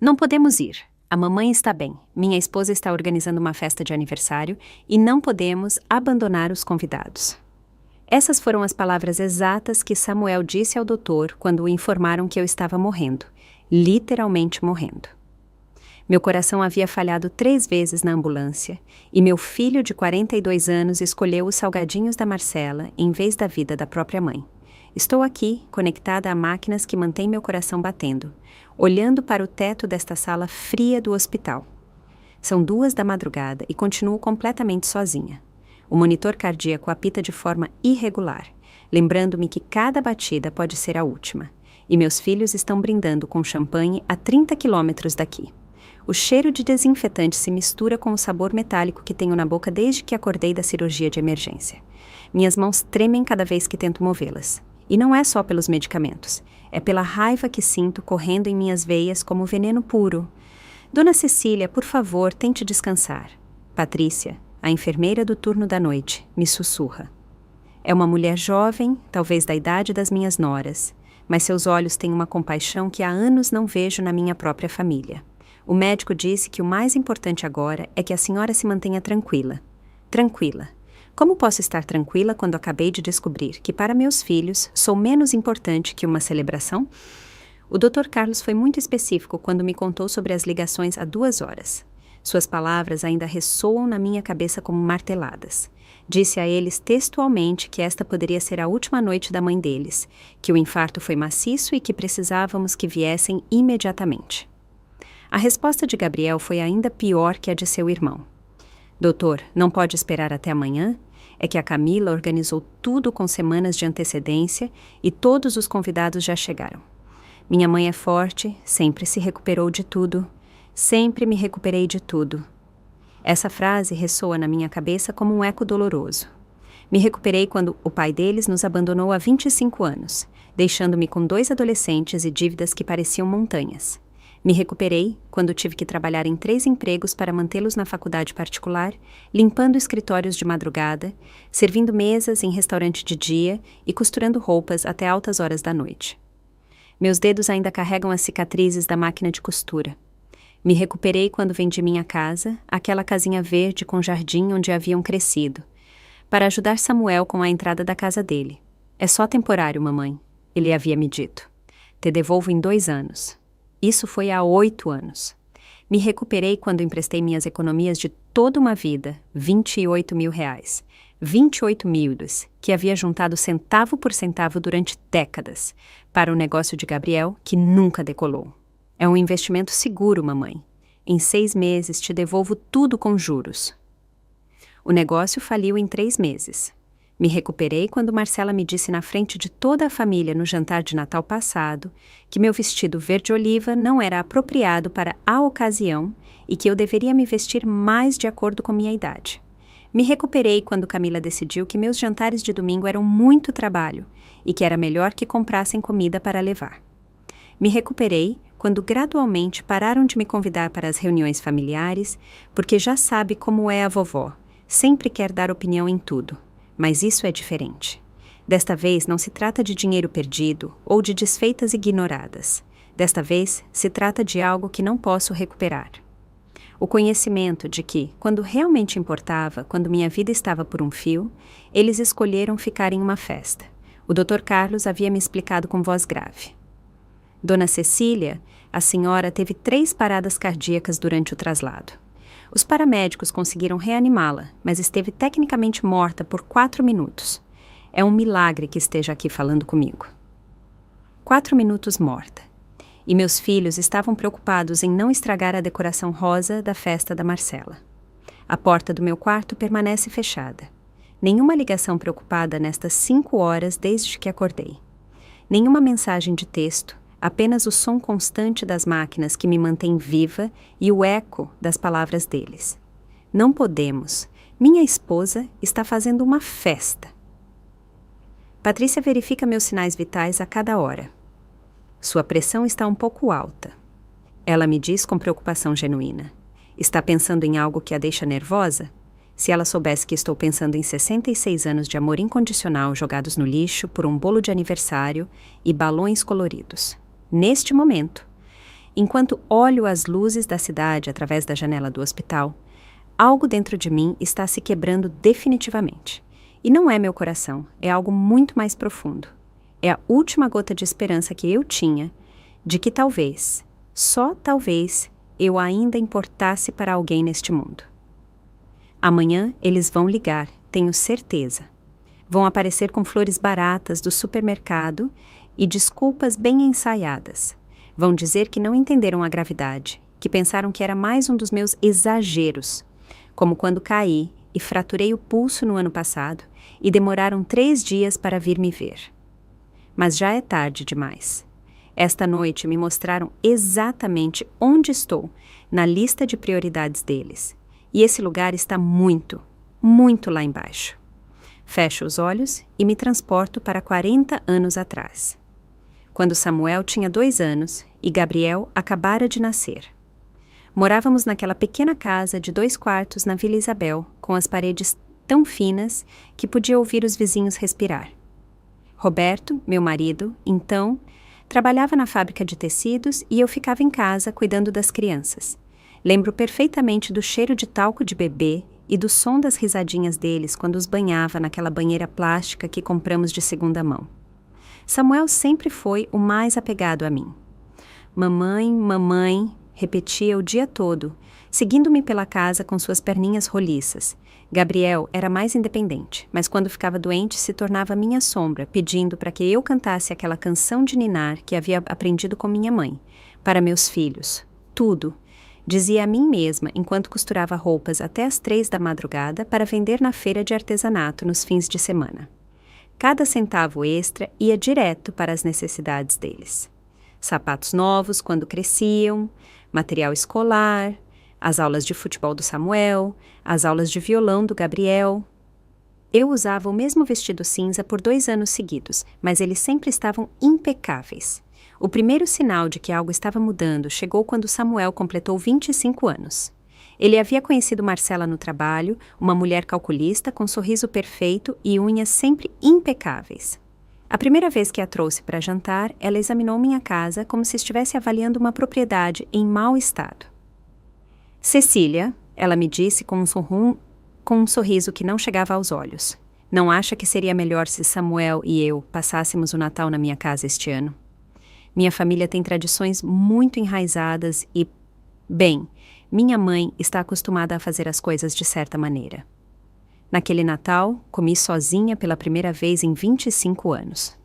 Não podemos ir. A mamãe está bem. Minha esposa está organizando uma festa de aniversário e não podemos abandonar os convidados. Essas foram as palavras exatas que Samuel disse ao doutor quando o informaram que eu estava morrendo. Literalmente morrendo. Meu coração havia falhado 3 vezes na ambulância e meu filho de 42 anos escolheu os salgadinhos da Marcela em vez da vida da própria mãe. Estou aqui, conectada a máquinas que mantêm meu coração batendo, olhando para o teto desta sala fria do hospital. São 2 da madrugada e continuo completamente sozinha. O monitor cardíaco apita de forma irregular, lembrando-me que cada batida pode ser a última. E meus filhos estão brindando com champanhe a 30 quilômetros daqui. O cheiro de desinfetante se mistura com o sabor metálico que tenho na boca desde que acordei da cirurgia de emergência. Minhas mãos tremem cada vez que tento movê-las. E não é só pelos medicamentos. É pela raiva que sinto correndo em minhas veias como veneno puro. Dona Cecília, por favor, tente descansar. Patrícia, a enfermeira do turno da noite, me sussurra. É uma mulher jovem, talvez da idade das minhas noras, mas seus olhos têm uma compaixão que há anos não vejo na minha própria família. O médico disse que o mais importante agora é que a senhora se mantenha tranquila. Tranquila. Como posso estar tranquila quando acabei de descobrir que para meus filhos sou menos importante que uma celebração? O Dr. Carlos foi muito específico quando me contou sobre as ligações há 2 horas. Suas palavras ainda ressoam na minha cabeça como marteladas. Disse a eles textualmente que esta poderia ser a última noite da mãe deles, que o infarto foi maciço e que precisávamos que viessem imediatamente. A resposta de Gabriel foi ainda pior que a de seu irmão. Doutor, não pode esperar até amanhã? É que a Camila organizou tudo com semanas de antecedência e todos os convidados já chegaram. Minha mãe é forte, sempre se recuperou de tudo. Sempre me recuperei de tudo. Essa frase ressoa na minha cabeça como um eco doloroso. Me recuperei quando o pai deles nos abandonou há 25 anos, deixando-me com 2 adolescentes e dívidas que pareciam montanhas. Me recuperei quando tive que trabalhar em 3 empregos para mantê-los na faculdade particular, limpando escritórios de madrugada, servindo mesas em restaurante de dia e costurando roupas até altas horas da noite. Meus dedos ainda carregam as cicatrizes da máquina de costura. Me recuperei quando vendi minha casa, aquela casinha verde com jardim onde haviam crescido, para ajudar Samuel com a entrada da casa dele. É só temporário, mamãe, ele havia me dito. Te devolvo em 2 anos. Isso foi há 8 anos. Me recuperei quando emprestei minhas economias de toda uma vida, R$28 mil. 28 miúdos, que havia juntado centavo por centavo durante décadas, para o negócio de Gabriel, que nunca decolou. É um investimento seguro, mamãe. Em 6 meses te devolvo tudo com juros. O negócio faliu em 3 meses. Me recuperei quando Marcela me disse na frente de toda a família no jantar de Natal passado que meu vestido verde-oliva não era apropriado para a ocasião e que eu deveria me vestir mais de acordo com minha idade. Me recuperei quando Camila decidiu que meus jantares de domingo eram muito trabalho e que era melhor que comprassem comida para levar. Me recuperei quando gradualmente pararam de me convidar para as reuniões familiares, porque já sabe como é a vovó, sempre quer dar opinião em tudo. Mas isso é diferente. Desta vez não se trata de dinheiro perdido ou de desfeitas ignoradas. Desta vez se trata de algo que não posso recuperar. O conhecimento de que, quando realmente importava, quando minha vida estava por um fio, eles escolheram ficar em uma festa. O Dr. Carlos havia me explicado com voz grave. Dona Cecília, a senhora teve 3 paradas cardíacas durante o traslado. Os paramédicos conseguiram reanimá-la, mas esteve tecnicamente morta por 4 minutos. É um milagre que esteja aqui falando comigo. 4 minutos morta. E meus filhos estavam preocupados em não estragar a decoração rosa da festa da Marcela. A porta do meu quarto permanece fechada. Nenhuma ligação preocupada nestas 5 horas desde que acordei. Nenhuma mensagem de texto, apenas o som constante das máquinas que me mantém viva e o eco das palavras deles. Não podemos. Minha esposa está fazendo uma festa. Patrícia verifica meus sinais vitais a cada hora. Sua pressão está um pouco alta. Ela me diz com preocupação genuína. Está pensando em algo que a deixa nervosa? Se ela soubesse que estou pensando em 66 anos de amor incondicional jogados no lixo por um bolo de aniversário e balões coloridos. Neste momento, Enquanto olho as luzes da cidade através da janela do hospital, algo dentro de mim está se quebrando definitivamente. E não é meu coração, é algo muito mais profundo. É a última gota de esperança que eu tinha de que talvez, só talvez, eu ainda importasse para alguém neste mundo. Amanhã eles vão ligar, tenho certeza. Vão aparecer com flores baratas do supermercado e desculpas bem ensaiadas. Vão dizer que não entenderam a gravidade, que pensaram que era mais um dos meus exageros, como quando caí e fraturei o pulso no ano passado e demoraram 3 dias para vir me ver. Mas já é tarde demais. Esta noite me mostraram exatamente onde estou na lista de prioridades deles. E esse lugar está muito, muito lá embaixo. Fecho os olhos e me transporto para 40 anos atrás, quando Samuel tinha 2 anos e Gabriel acabara de nascer. Morávamos naquela pequena casa de 2 quartos na Vila Isabel, com as paredes tão finas que podia ouvir os vizinhos respirar. Roberto, meu marido, então, trabalhava na fábrica de tecidos e eu ficava em casa cuidando das crianças. Lembro perfeitamente do cheiro de talco de bebê e do som das risadinhas deles quando os banhava naquela banheira plástica que compramos de segunda mão. Samuel sempre foi o mais apegado a mim. Mamãe, mamãe, repetia o dia todo, seguindo-me pela casa com suas perninhas roliças. Gabriel era mais independente, mas quando ficava doente se tornava minha sombra, pedindo para que eu cantasse aquela canção de ninar que havia aprendido com minha mãe. Para meus filhos. Tudo. Dizia a mim mesma enquanto costurava roupas até as 3 da madrugada para vender na feira de artesanato nos fins de semana. Cada centavo extra ia direto para as necessidades deles. Sapatos novos quando cresciam, material escolar, as aulas de futebol do Samuel, as aulas de violão do Gabriel. Eu usava o mesmo vestido cinza por 2 anos seguidos, mas eles sempre estavam impecáveis. O primeiro sinal de que algo estava mudando chegou quando Samuel completou 25 anos. Ele havia conhecido Marcela no trabalho, uma mulher calculista com sorriso perfeito e unhas sempre impecáveis. A primeira vez que a trouxe para jantar, ela examinou minha casa como se estivesse avaliando uma propriedade em mau estado. Cecília, ela me disse com um sorriso que não chegava aos olhos. Não acha que seria melhor se Samuel e eu passássemos o Natal na minha casa este ano? Minha família tem tradições muito enraizadas e, bem, minha mãe está acostumada a fazer as coisas de certa maneira. Naquele Natal, comi sozinha pela primeira vez em 25 anos.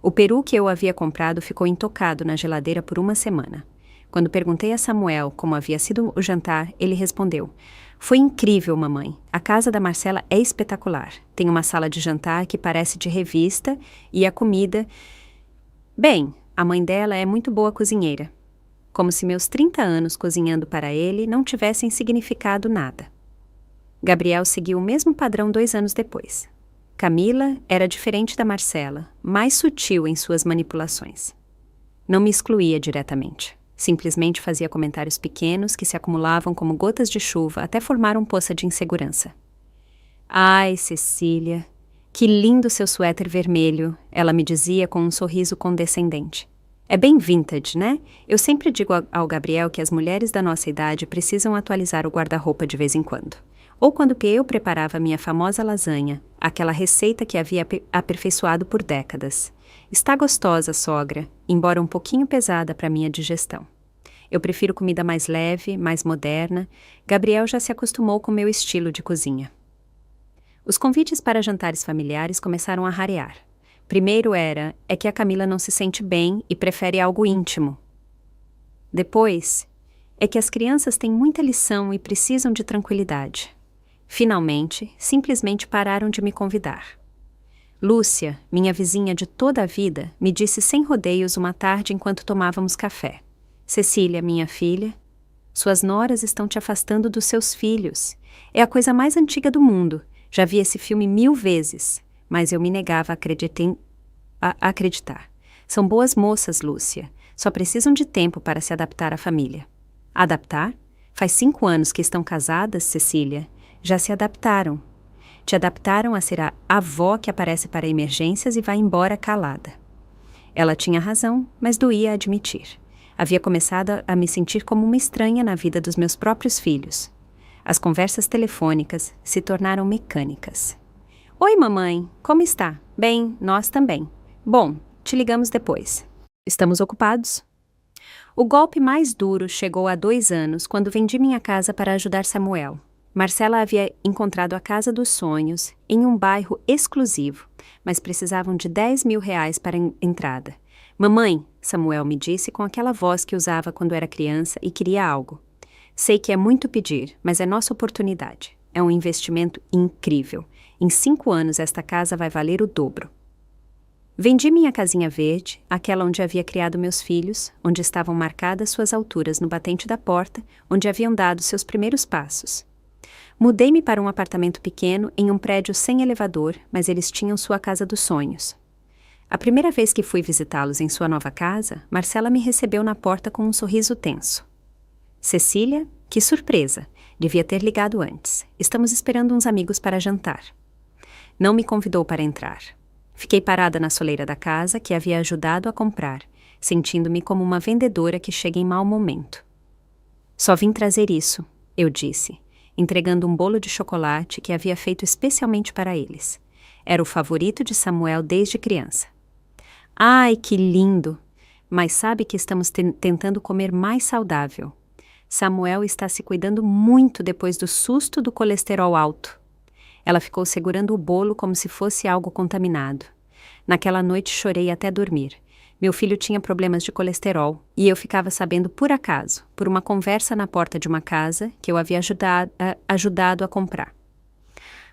O peru que eu havia comprado ficou intocado na geladeira por 1 semana. Quando perguntei a Samuel como havia sido o jantar, ele respondeu: "Foi incrível, mamãe. A casa da Marcela é espetacular. Tem uma sala de jantar que parece de revista e a comida... Bem, a mãe dela é muito boa cozinheira." Como se meus 30 anos cozinhando para ele não tivessem significado nada. Gabriel seguiu o mesmo padrão 2 anos depois. Camila era diferente da Marcela, mais sutil em suas manipulações. Não me excluía diretamente. Simplesmente fazia comentários pequenos que se acumulavam como gotas de chuva até formar um poço de insegurança. "Ai, Cecília, que lindo seu suéter vermelho", ela me dizia com um sorriso condescendente. É bem vintage, né? Eu sempre digo ao Gabriel que as mulheres da nossa idade precisam atualizar o guarda-roupa de vez em quando. Ou quando eu preparava minha famosa lasanha, aquela receita que havia aperfeiçoado por décadas. Está gostosa, sogra, embora um pouquinho pesada para minha digestão. Eu prefiro comida mais leve, mais moderna. Gabriel já se acostumou com meu estilo de cozinha. Os convites para jantares familiares começaram a rarear. Primeiro é que a Camila não se sente bem e prefere algo íntimo. Depois, é que as crianças têm muita lição e precisam de tranquilidade. Finalmente, simplesmente pararam de me convidar. Lúcia, minha vizinha de toda a vida, me disse sem rodeios uma tarde enquanto tomávamos café: "Cecília, minha filha, suas noras estão te afastando dos seus filhos. É a coisa mais antiga do mundo. Já vi esse filme 1000 vezes. Mas eu me negava a acreditar. São boas moças, Lúcia. Só precisam de tempo para se adaptar à família." "Adaptar? Faz 5 anos que estão casadas, Cecília. Já se adaptaram. Te adaptaram a ser a avó que aparece para emergências e vai embora calada." Ela tinha razão, mas doía admitir. Havia começado a me sentir como uma estranha na vida dos meus próprios filhos. As conversas telefônicas se tornaram mecânicas. Oi, mamãe, como está? Bem, nós também. Bom, te ligamos depois. Estamos ocupados? O golpe mais duro chegou há 2 anos, quando vendi minha casa para ajudar Samuel. Marcela havia encontrado a casa dos sonhos em um bairro exclusivo, mas precisavam de R$ 10.000 para entrada. Mamãe, Samuel me disse com aquela voz que usava quando era criança e queria algo. Sei que é muito pedir, mas é nossa oportunidade. É um investimento incrível. Em 5 anos esta casa vai valer o dobro. Vendi minha casinha verde, aquela onde havia criado meus filhos, onde estavam marcadas suas alturas no batente da porta, onde haviam dado seus primeiros passos. Mudei-me para um apartamento pequeno em um prédio sem elevador, mas eles tinham sua casa dos sonhos. A primeira vez que fui visitá-los em sua nova casa, Marcela me recebeu na porta com um sorriso tenso. Cecília, que surpresa! Devia ter ligado antes. Estamos esperando uns amigos para jantar. Não me convidou para entrar. Fiquei parada na soleira da casa que havia ajudado a comprar, sentindo-me como uma vendedora que chega em mau momento. Só vim trazer isso, eu disse, entregando um bolo de chocolate que havia feito especialmente para eles. Era o favorito de Samuel desde criança. Ai, que lindo! Mas sabe que estamos tentando comer mais saudável. Samuel está se cuidando muito depois do susto do colesterol alto. Ela ficou segurando o bolo como se fosse algo contaminado. Naquela noite chorei até dormir. Meu filho tinha problemas de colesterol e eu ficava sabendo por acaso, por uma conversa na porta de uma casa que eu havia ajudado a comprar.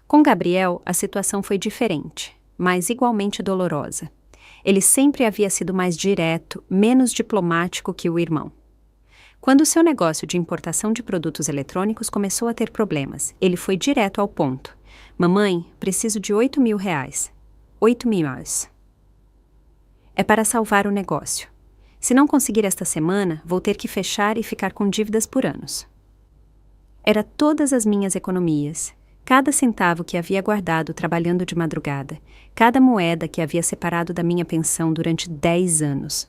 Com Gabriel, a situação foi diferente, mas igualmente dolorosa. Ele sempre havia sido mais direto, menos diplomático que o irmão. Quando seu negócio de importação de produtos eletrônicos começou a ter problemas, ele foi direto ao ponto. Mamãe, preciso de R$ 8.000. R$ 8.000. É para salvar o negócio. Se não conseguir esta semana, vou ter que fechar e ficar com dívidas por anos. Era todas as minhas economias, cada centavo que havia guardado trabalhando de madrugada, cada moeda que havia separado da minha pensão durante 10 anos.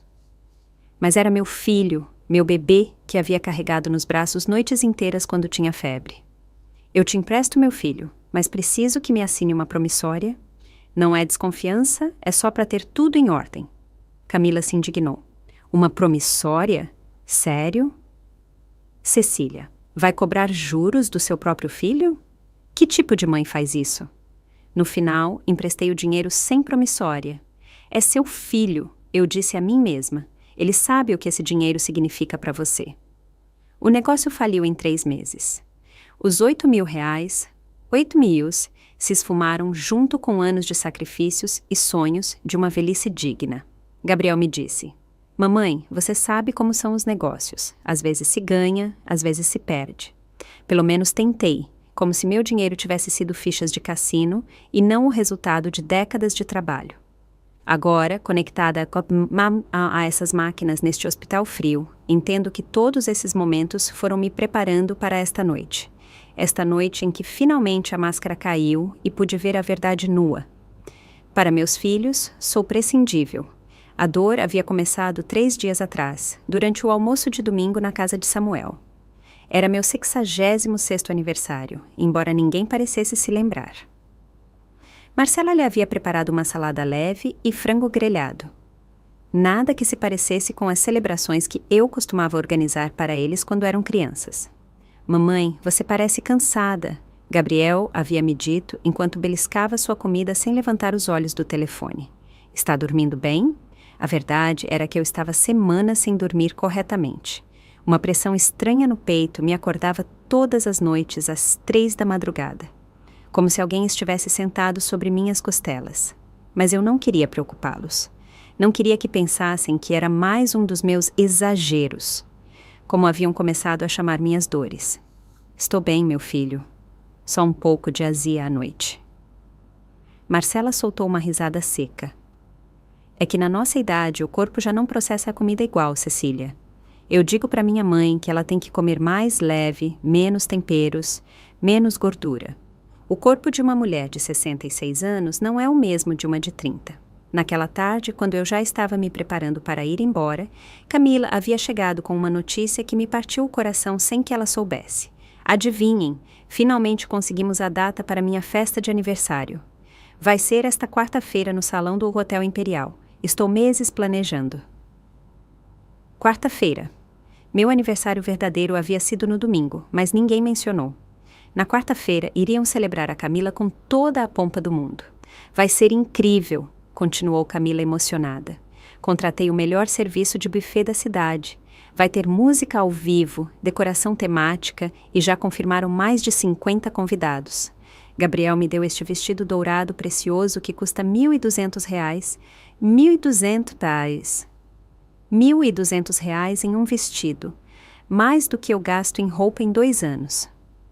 Mas era meu filho, meu bebê, que havia carregado nos braços noites inteiras quando tinha febre. Eu te empresto meu filho, mas preciso que me assine uma promissória. Não é desconfiança, é só para ter tudo em ordem. Camila se indignou. Uma promissória? Sério? Cecília, vai cobrar juros do seu próprio filho? Que tipo de mãe faz isso? No final, emprestei o dinheiro sem promissória. É seu filho, eu disse a mim mesma. Ele sabe o que esse dinheiro significa para você. O negócio faliu em 3 meses. Os R$ 8.000, 8.000, se esfumaram junto com anos de sacrifícios e sonhos de uma velhice digna. Gabriel me disse, mamãe, você sabe como são os negócios. Às vezes se ganha, às vezes se perde. Pelo menos tentei, como se meu dinheiro tivesse sido fichas de cassino e não o resultado de décadas de trabalho. Agora, conectada a essas máquinas neste hospital frio, entendo que todos esses momentos foram me preparando para esta noite. Esta noite em que finalmente a máscara caiu e pude ver a verdade nua. Para meus filhos, sou prescindível. A dor havia começado 3 dias atrás, durante o almoço de domingo na casa de Samuel. Era meu 66º aniversário, embora ninguém parecesse se lembrar. Marcela lhe havia preparado uma salada leve e frango grelhado. Nada que se parecesse com as celebrações que eu costumava organizar para eles quando eram crianças. Mamãe, você parece cansada, Gabriel havia me dito enquanto beliscava sua comida sem levantar os olhos do telefone. Está dormindo bem? A verdade era que eu estava semanas sem dormir corretamente. Uma pressão estranha no peito me acordava todas as noites às 3 da madrugada, como se alguém estivesse sentado sobre minhas costelas. Mas eu não queria preocupá-los. Não queria que pensassem que era mais um dos meus exageros, como haviam começado a chamar minhas dores. Estou bem, meu filho. Só um pouco de azia à noite. Marcela soltou uma risada seca. É que na nossa idade o corpo já não processa a comida igual, Cecília. Eu digo para minha mãe que ela tem que comer mais leve, menos temperos, menos gordura. O corpo de uma mulher de 66 anos não é o mesmo de uma de 30. Naquela tarde, quando eu já estava me preparando para ir embora, Camila havia chegado com uma notícia que me partiu o coração sem que ela soubesse. Adivinhem, finalmente conseguimos a data para minha festa de aniversário. Vai ser esta quarta-feira no salão do Hotel Imperial. Estou meses planejando. Quarta-feira. Meu aniversário verdadeiro havia sido no domingo, mas ninguém mencionou. Na quarta-feira, iriam celebrar a Camila com toda a pompa do mundo. Vai ser incrível, continuou Camila emocionada. Contratei o melhor serviço de buffet da cidade. Vai ter música ao vivo, decoração temática e já confirmaram mais de 50 convidados. Gabriel me deu este vestido dourado precioso que custa R$ 1.200. R$ 1.200 em um vestido. Mais do que eu gasto em roupa em 2 anos.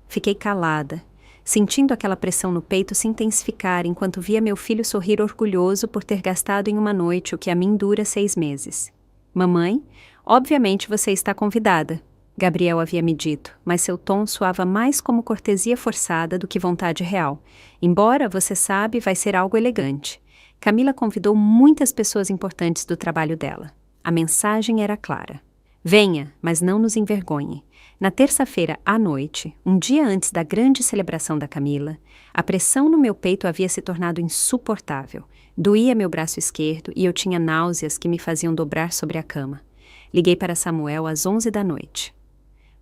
Fiquei calada, sentindo aquela pressão no peito se intensificar enquanto via meu filho sorrir orgulhoso por ter gastado em uma noite o que a mim dura 6 meses. Mamãe, obviamente você está convidada, Gabriel havia me dito, mas seu tom soava mais como cortesia forçada do que vontade real. Embora, você sabe, vai ser algo elegante. Camila convidou muitas pessoas importantes do trabalho dela. A mensagem era clara. Venha, mas não nos envergonhe. Na terça-feira à noite, um dia antes da grande celebração da Camila, a pressão no meu peito havia se tornado insuportável. Doía meu braço esquerdo e eu tinha náuseas que me faziam dobrar sobre a cama. Liguei para Samuel às 11 da noite.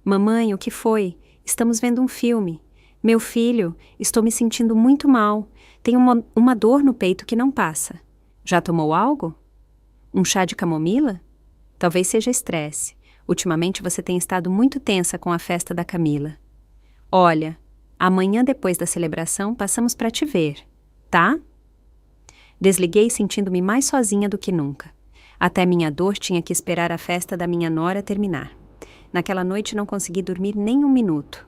Mamãe, o que foi? Estamos vendo um filme. Meu filho, estou me sentindo muito mal. Tenho uma dor no peito que não passa. Já tomou algo? Um chá de camomila? Talvez seja estresse. Ultimamente você tem estado muito tensa com a festa da Camila. Olha, amanhã depois da celebração passamos para te ver, tá? Desliguei sentindo-me mais sozinha do que nunca. Até minha dor tinha que esperar a festa da minha nora terminar. Naquela noite não consegui dormir nem um minuto.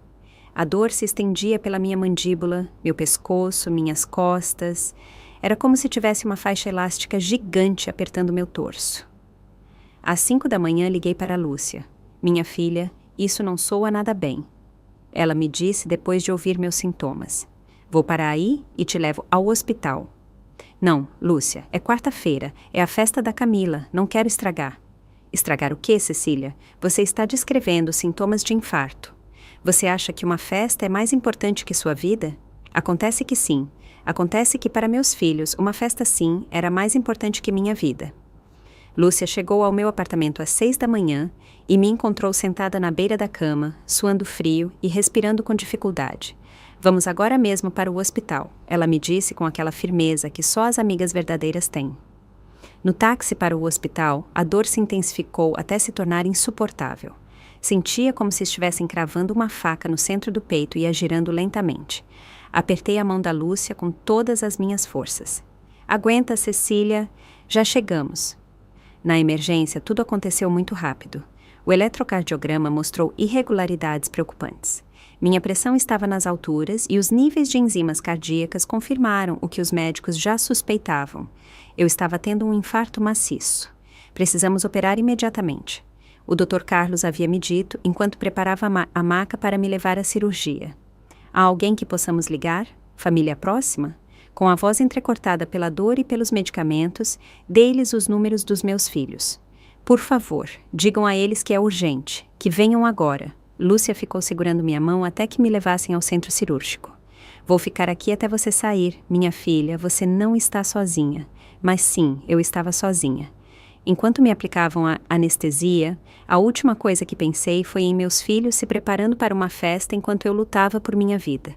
A dor se estendia pela minha mandíbula, meu pescoço, minhas costas. Era como se tivesse uma faixa elástica gigante apertando meu torso. Às 5 da manhã liguei para Lúcia. Minha filha, isso não soa nada bem. Ela me disse depois de ouvir meus sintomas. Vou para aí e te levo ao hospital. Não, Lúcia, é quarta-feira, é a festa da Camila, não quero estragar. Estragar o quê, Cecília? Você está descrevendo sintomas de infarto. Você acha que uma festa é mais importante que sua vida? Acontece que sim. Acontece que para meus filhos, uma festa sim era mais importante que minha vida. Lúcia chegou ao meu apartamento às 6 da manhã e me encontrou sentada na beira da cama, suando frio e respirando com dificuldade. Vamos agora mesmo para o hospital, ela me disse com aquela firmeza que só as amigas verdadeiras têm. No táxi para o hospital, a dor se intensificou até se tornar insuportável. Sentia como se estivessem cravando uma faca no centro do peito e a girando lentamente. Apertei a mão da Lúcia com todas as minhas forças. Aguenta, Cecília, já chegamos. Na emergência, tudo aconteceu muito rápido. O eletrocardiograma mostrou irregularidades preocupantes. Minha pressão estava nas alturas e os níveis de enzimas cardíacas confirmaram o que os médicos já suspeitavam. Eu estava tendo um infarto maciço. Precisamos operar imediatamente. O Dr. Carlos havia me dito enquanto preparava a maca para me levar à cirurgia. Há alguém que possamos ligar? Família próxima? Com a voz entrecortada pela dor e pelos medicamentos, dei-lhes os números dos meus filhos. Por favor, digam a eles que é urgente, que venham agora. Lúcia ficou segurando minha mão até que me levassem ao centro cirúrgico. Vou ficar aqui até você sair, minha filha, você não está sozinha. Mas sim, eu estava sozinha. Enquanto me aplicavam a anestesia, a última coisa que pensei foi em meus filhos se preparando para uma festa enquanto eu lutava por minha vida.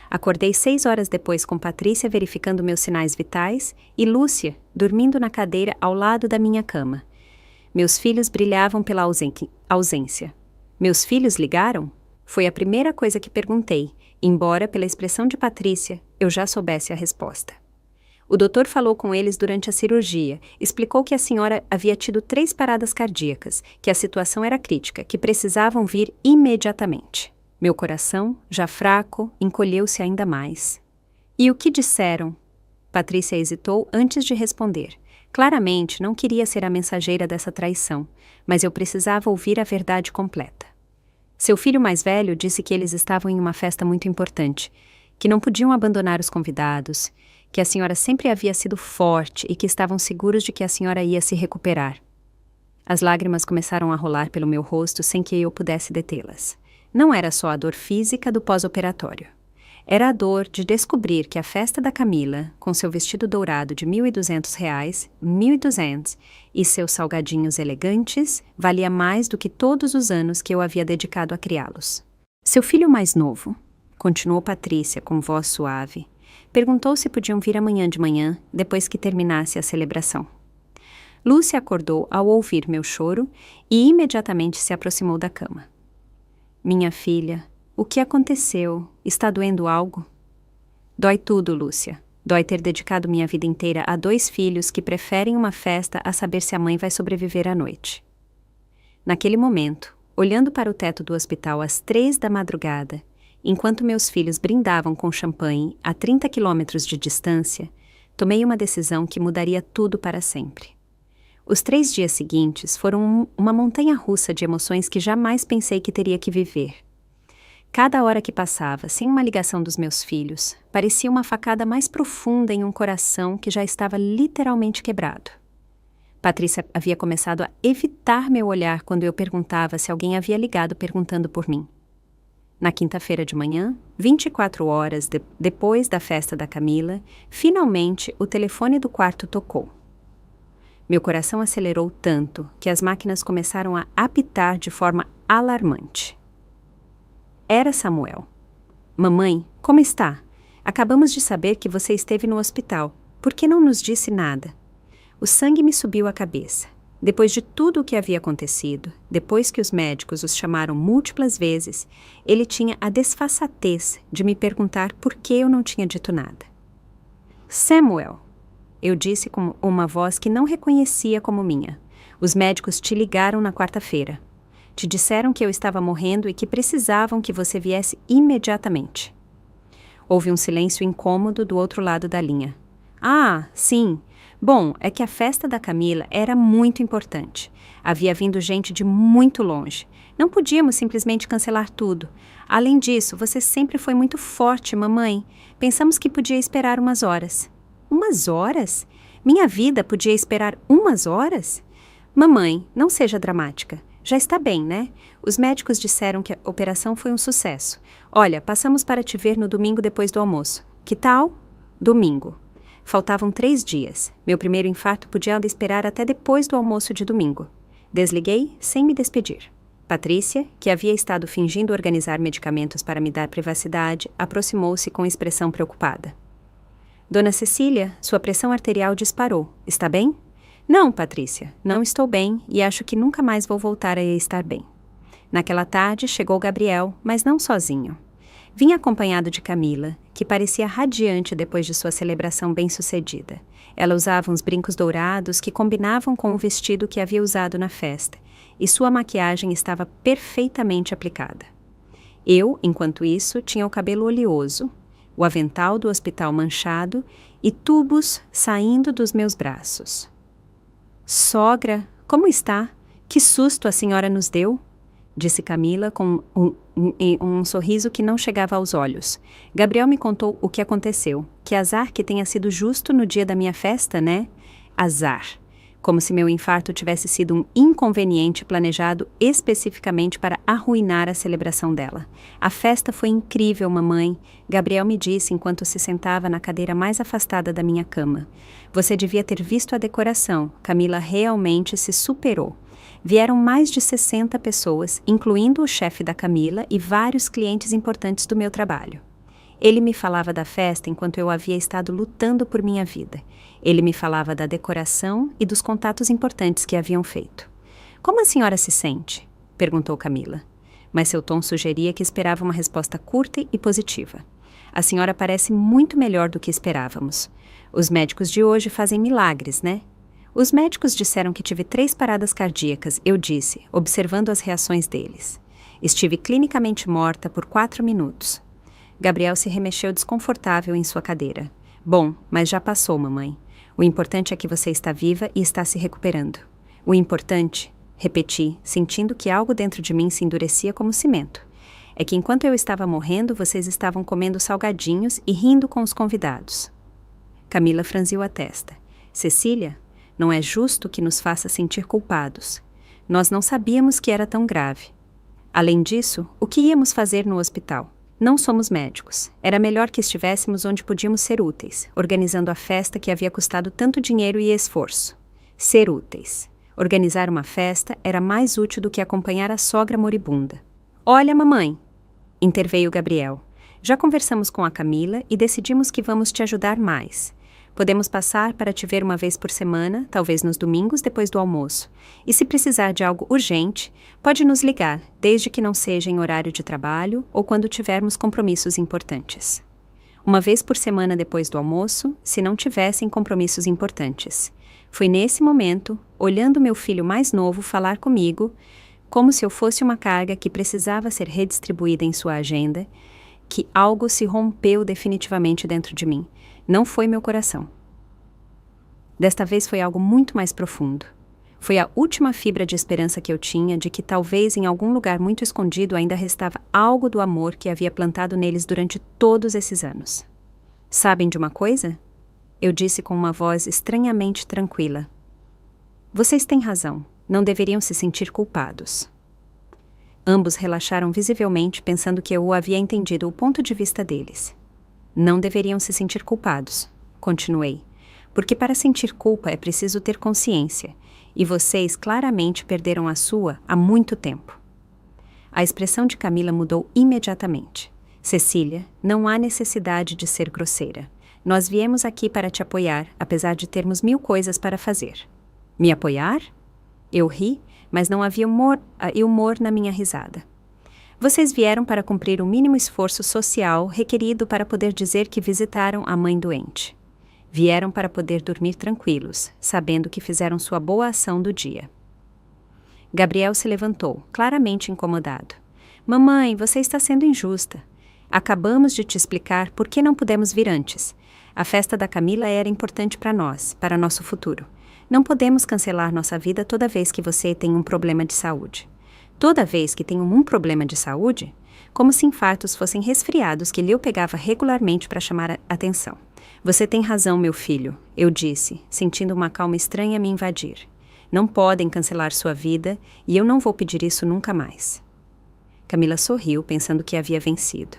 Acordei 6 horas depois com Patrícia verificando meus sinais vitais e Lúcia dormindo na cadeira ao lado da minha cama. Meus filhos brilhavam pela ausência. Meus filhos ligaram? Foi a primeira coisa que perguntei, embora pela expressão de Patrícia eu já soubesse a resposta. O doutor falou com eles durante a cirurgia, explicou que a senhora havia tido 3 paradas cardíacas, que a situação era crítica, que precisavam vir imediatamente. Meu coração, já fraco, encolheu-se ainda mais. E o que disseram? Patrícia hesitou antes de responder. Claramente não queria ser a mensageira dessa traição, mas eu precisava ouvir a verdade completa. Seu filho mais velho disse que eles estavam em uma festa muito importante, que não podiam abandonar os convidados, que a senhora sempre havia sido forte e que estavam seguros de que a senhora ia se recuperar. As lágrimas começaram a rolar pelo meu rosto sem que eu pudesse detê-las. Não era só a dor física do pós-operatório. Era a dor de descobrir que a festa da Camila, com seu vestido dourado de R$ 1.200, e seus salgadinhos elegantes, valia mais do que todos os anos que eu havia dedicado a criá-los. Seu filho mais novo, continuou Patrícia com voz suave, perguntou se podiam vir amanhã de manhã, depois que terminasse a celebração. Lúcia acordou ao ouvir meu choro e imediatamente se aproximou da cama. Minha filha, o que aconteceu? Está doendo algo? Dói tudo, Lúcia. Dói ter dedicado minha vida inteira a 2 filhos que preferem uma festa a saber se a mãe vai sobreviver à noite. Naquele momento, olhando para o teto do hospital às 3 da madrugada, enquanto meus filhos brindavam com champanhe a 30 quilômetros de distância, tomei uma decisão que mudaria tudo para sempre. Os 3 dias seguintes foram uma montanha-russa de emoções que jamais pensei que teria que viver. Cada hora que passava sem uma ligação dos meus filhos, parecia uma facada mais profunda em um coração que já estava literalmente quebrado. Patrícia havia começado a evitar meu olhar quando eu perguntava se alguém havia ligado perguntando por mim. Na quinta-feira de manhã, 24 horas depois da festa da Camila, finalmente o telefone do quarto tocou. Meu coração acelerou tanto que as máquinas começaram a apitar de forma alarmante. Era Samuel. Mamãe, como está? Acabamos de saber que você esteve no hospital. Por que não nos disse nada? O sangue me subiu à cabeça. Depois de tudo o que havia acontecido, depois que os médicos os chamaram múltiplas vezes, ele tinha a desfaçatez de me perguntar por que eu não tinha dito nada. Samuel, eu disse com uma voz que não reconhecia como minha. Os médicos te ligaram na quarta-feira. Te disseram que eu estava morrendo e que precisavam que você viesse imediatamente. Houve um silêncio incômodo do outro lado da linha. Ah, sim. Bom, é que a festa da Camila era muito importante. Havia vindo gente de muito longe. Não podíamos simplesmente cancelar tudo. Além disso, você sempre foi muito forte, mamãe. Pensamos que podia esperar umas horas. Umas horas? Minha vida podia esperar umas horas? Mamãe, não seja dramática. Já está bem, né? Os médicos disseram que a operação foi um sucesso. Olha, passamos para te ver no domingo depois do almoço. Que tal? Domingo. Faltavam 3 dias. Meu primeiro infarto podia esperar até depois do almoço de domingo. Desliguei sem me despedir. Patrícia, que havia estado fingindo organizar medicamentos para me dar privacidade, aproximou-se com expressão preocupada. Dona Cecília, sua pressão arterial disparou. Está bem? Não, Patrícia, não estou bem e acho que nunca mais vou voltar a estar bem. Naquela tarde chegou Gabriel, mas não sozinho. Vinha acompanhado de Camila, que parecia radiante depois de sua celebração bem-sucedida. Ela usava uns brincos dourados que combinavam com o vestido que havia usado na festa, e sua maquiagem estava perfeitamente aplicada. Eu, enquanto isso, tinha o cabelo oleoso, o avental do hospital manchado e tubos saindo dos meus braços. Sogra, como está? Que susto a senhora nos deu? Disse Camila com um sorriso que não chegava aos olhos. Gabriel me contou o que aconteceu. Que azar que tenha sido justo no dia da minha festa, né? Azar. Como se meu infarto tivesse sido um inconveniente planejado especificamente para arruinar a celebração dela. A festa foi incrível, mamãe, Gabriel me disse enquanto se sentava na cadeira mais afastada da minha cama. Você devia ter visto a decoração. Camila realmente se superou. Vieram mais de 60 pessoas, incluindo o chefe da Camila e vários clientes importantes do meu trabalho. Ele me falava da festa enquanto eu havia estado lutando por minha vida. Ele me falava da decoração e dos contatos importantes que haviam feito. Como a senhora se sente? Perguntou Camila. Mas seu tom sugeria que esperava uma resposta curta e positiva. A senhora parece muito melhor do que esperávamos. Os médicos de hoje fazem milagres, né? Os médicos disseram que tive 3 paradas cardíacas, eu disse, observando as reações deles. Estive clinicamente morta por 4 minutos. Gabriel se remexeu desconfortável em sua cadeira. Bom, mas já passou, mamãe. O importante é que você está viva e está se recuperando. O importante, repeti, sentindo que algo dentro de mim se endurecia como cimento, é que enquanto eu estava morrendo, vocês estavam comendo salgadinhos e rindo com os convidados. Camila franziu a testa. Cecília, não é justo que nos faça sentir culpados. Nós não sabíamos que era tão grave. Além disso, o que íamos fazer no hospital? Não somos médicos. Era melhor que estivéssemos onde podíamos ser úteis, organizando a festa que havia custado tanto dinheiro e esforço. Ser úteis. Organizar uma festa era mais útil do que acompanhar a sogra moribunda. Olha, mamãe, interveio Gabriel. Já conversamos com a Camila e decidimos que vamos te ajudar mais. Podemos passar para te ver uma vez por semana, talvez nos domingos depois do almoço. E se precisar de algo urgente, pode nos ligar, desde que não seja em horário de trabalho ou quando tivermos compromissos importantes. Uma vez por semana depois do almoço, se não tivessem compromissos importantes. Foi nesse momento, olhando meu filho mais novo falar comigo, como se eu fosse uma carga que precisava ser redistribuída em sua agenda, que algo se rompeu definitivamente dentro de mim. Não foi meu coração. Desta vez foi algo muito mais profundo. Foi a última fibra de esperança que eu tinha de que talvez em algum lugar muito escondido ainda restava algo do amor que havia plantado neles durante todos esses anos. Sabem de uma coisa? Eu disse com uma voz estranhamente tranquila. Vocês têm razão, não deveriam se sentir culpados. Ambos relaxaram visivelmente, pensando que eu havia entendido o ponto de vista deles. Não deveriam se sentir culpados, continuei, porque para sentir culpa é preciso ter consciência, e vocês claramente perderam a sua há muito tempo. A expressão de Camila mudou imediatamente. Cecília, não há necessidade de ser grosseira. Nós viemos aqui para te apoiar, apesar de termos 1000 coisas para fazer. Me apoiar? Eu ri, mas não havia humor na minha risada. Vocês vieram para cumprir o mínimo esforço social requerido para poder dizer que visitaram a mãe doente. Vieram para poder dormir tranquilos, sabendo que fizeram sua boa ação do dia. Gabriel se levantou, claramente incomodado. Mamãe, você está sendo injusta. Acabamos de te explicar por que não pudemos vir antes. A festa da Camila era importante para nós, para nosso futuro. Não podemos cancelar nossa vida toda vez que você tem um problema de saúde. Toda vez que tenho um problema de saúde, como se infartos fossem resfriados que Leo pegava regularmente para chamar a atenção. Você tem razão, meu filho, eu disse, sentindo uma calma estranha me invadir. Não podem cancelar sua vida e eu não vou pedir isso nunca mais. Camila sorriu, pensando que havia vencido.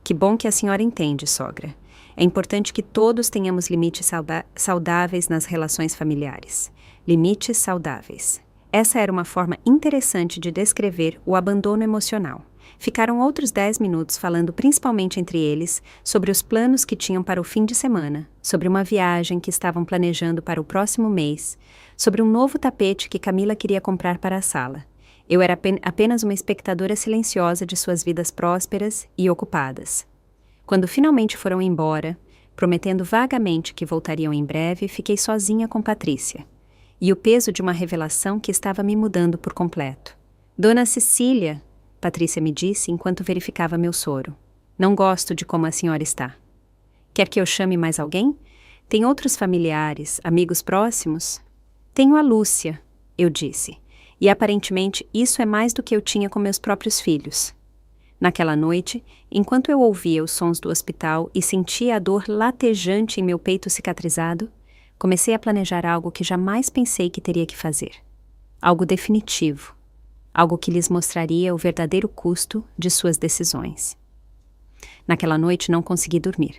Que bom que a senhora entende, sogra. É importante que todos tenhamos limites saudáveis nas relações familiares. Limites saudáveis. Essa era uma forma interessante de descrever o abandono emocional. Ficaram outros 10 minutos falando principalmente entre eles sobre os planos que tinham para o fim de semana, sobre uma viagem que estavam planejando para o próximo mês, sobre um novo tapete que Camila queria comprar para a sala. Eu era apenas uma espectadora silenciosa de suas vidas prósperas e ocupadas. Quando finalmente foram embora, prometendo vagamente que voltariam em breve, fiquei sozinha com Patrícia. E o peso de uma revelação que estava me mudando por completo. Dona Cecília, Patrícia me disse enquanto verificava meu soro. Não gosto de como a senhora está. Quer que eu chame mais alguém? Tem outros familiares, amigos próximos? Tenho a Lúcia, eu disse. E aparentemente isso é mais do que eu tinha com meus próprios filhos. Naquela noite, enquanto eu ouvia os sons do hospital e sentia a dor latejante em meu peito cicatrizado, comecei a planejar algo que jamais pensei que teria que fazer. Algo definitivo. Algo que lhes mostraria o verdadeiro custo de suas decisões. Naquela noite não consegui dormir.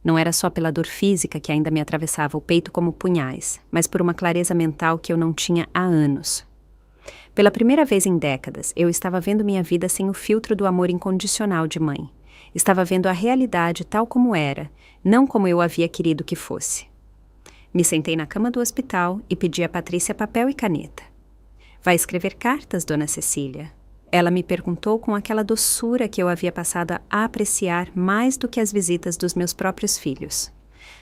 Não era só pela dor física que ainda me atravessava o peito como punhais, mas por uma clareza mental que eu não tinha há anos. Pela primeira vez em décadas, eu estava vendo minha vida sem o filtro do amor incondicional de mãe. Estava vendo a realidade tal como era, não como eu havia querido que fosse. Me sentei na cama do hospital e pedi a Patrícia papel e caneta. Vai escrever cartas, dona Cecília? Ela me perguntou com aquela doçura que eu havia passado a apreciar mais do que as visitas dos meus próprios filhos.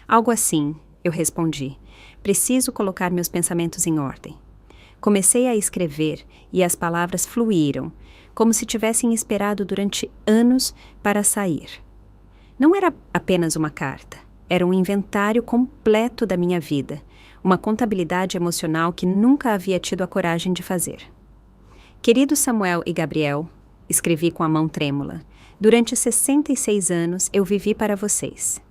Algo assim, eu respondi. Preciso colocar meus pensamentos em ordem. Comecei a escrever e as palavras fluíram, como se tivessem esperado durante anos para sair. Não era apenas uma carta, era um inventário completo da minha vida, uma contabilidade emocional que nunca havia tido a coragem de fazer. Queridos Samuel e Gabriel, escrevi com a mão trêmula. Durante 66 anos eu vivi para vocês.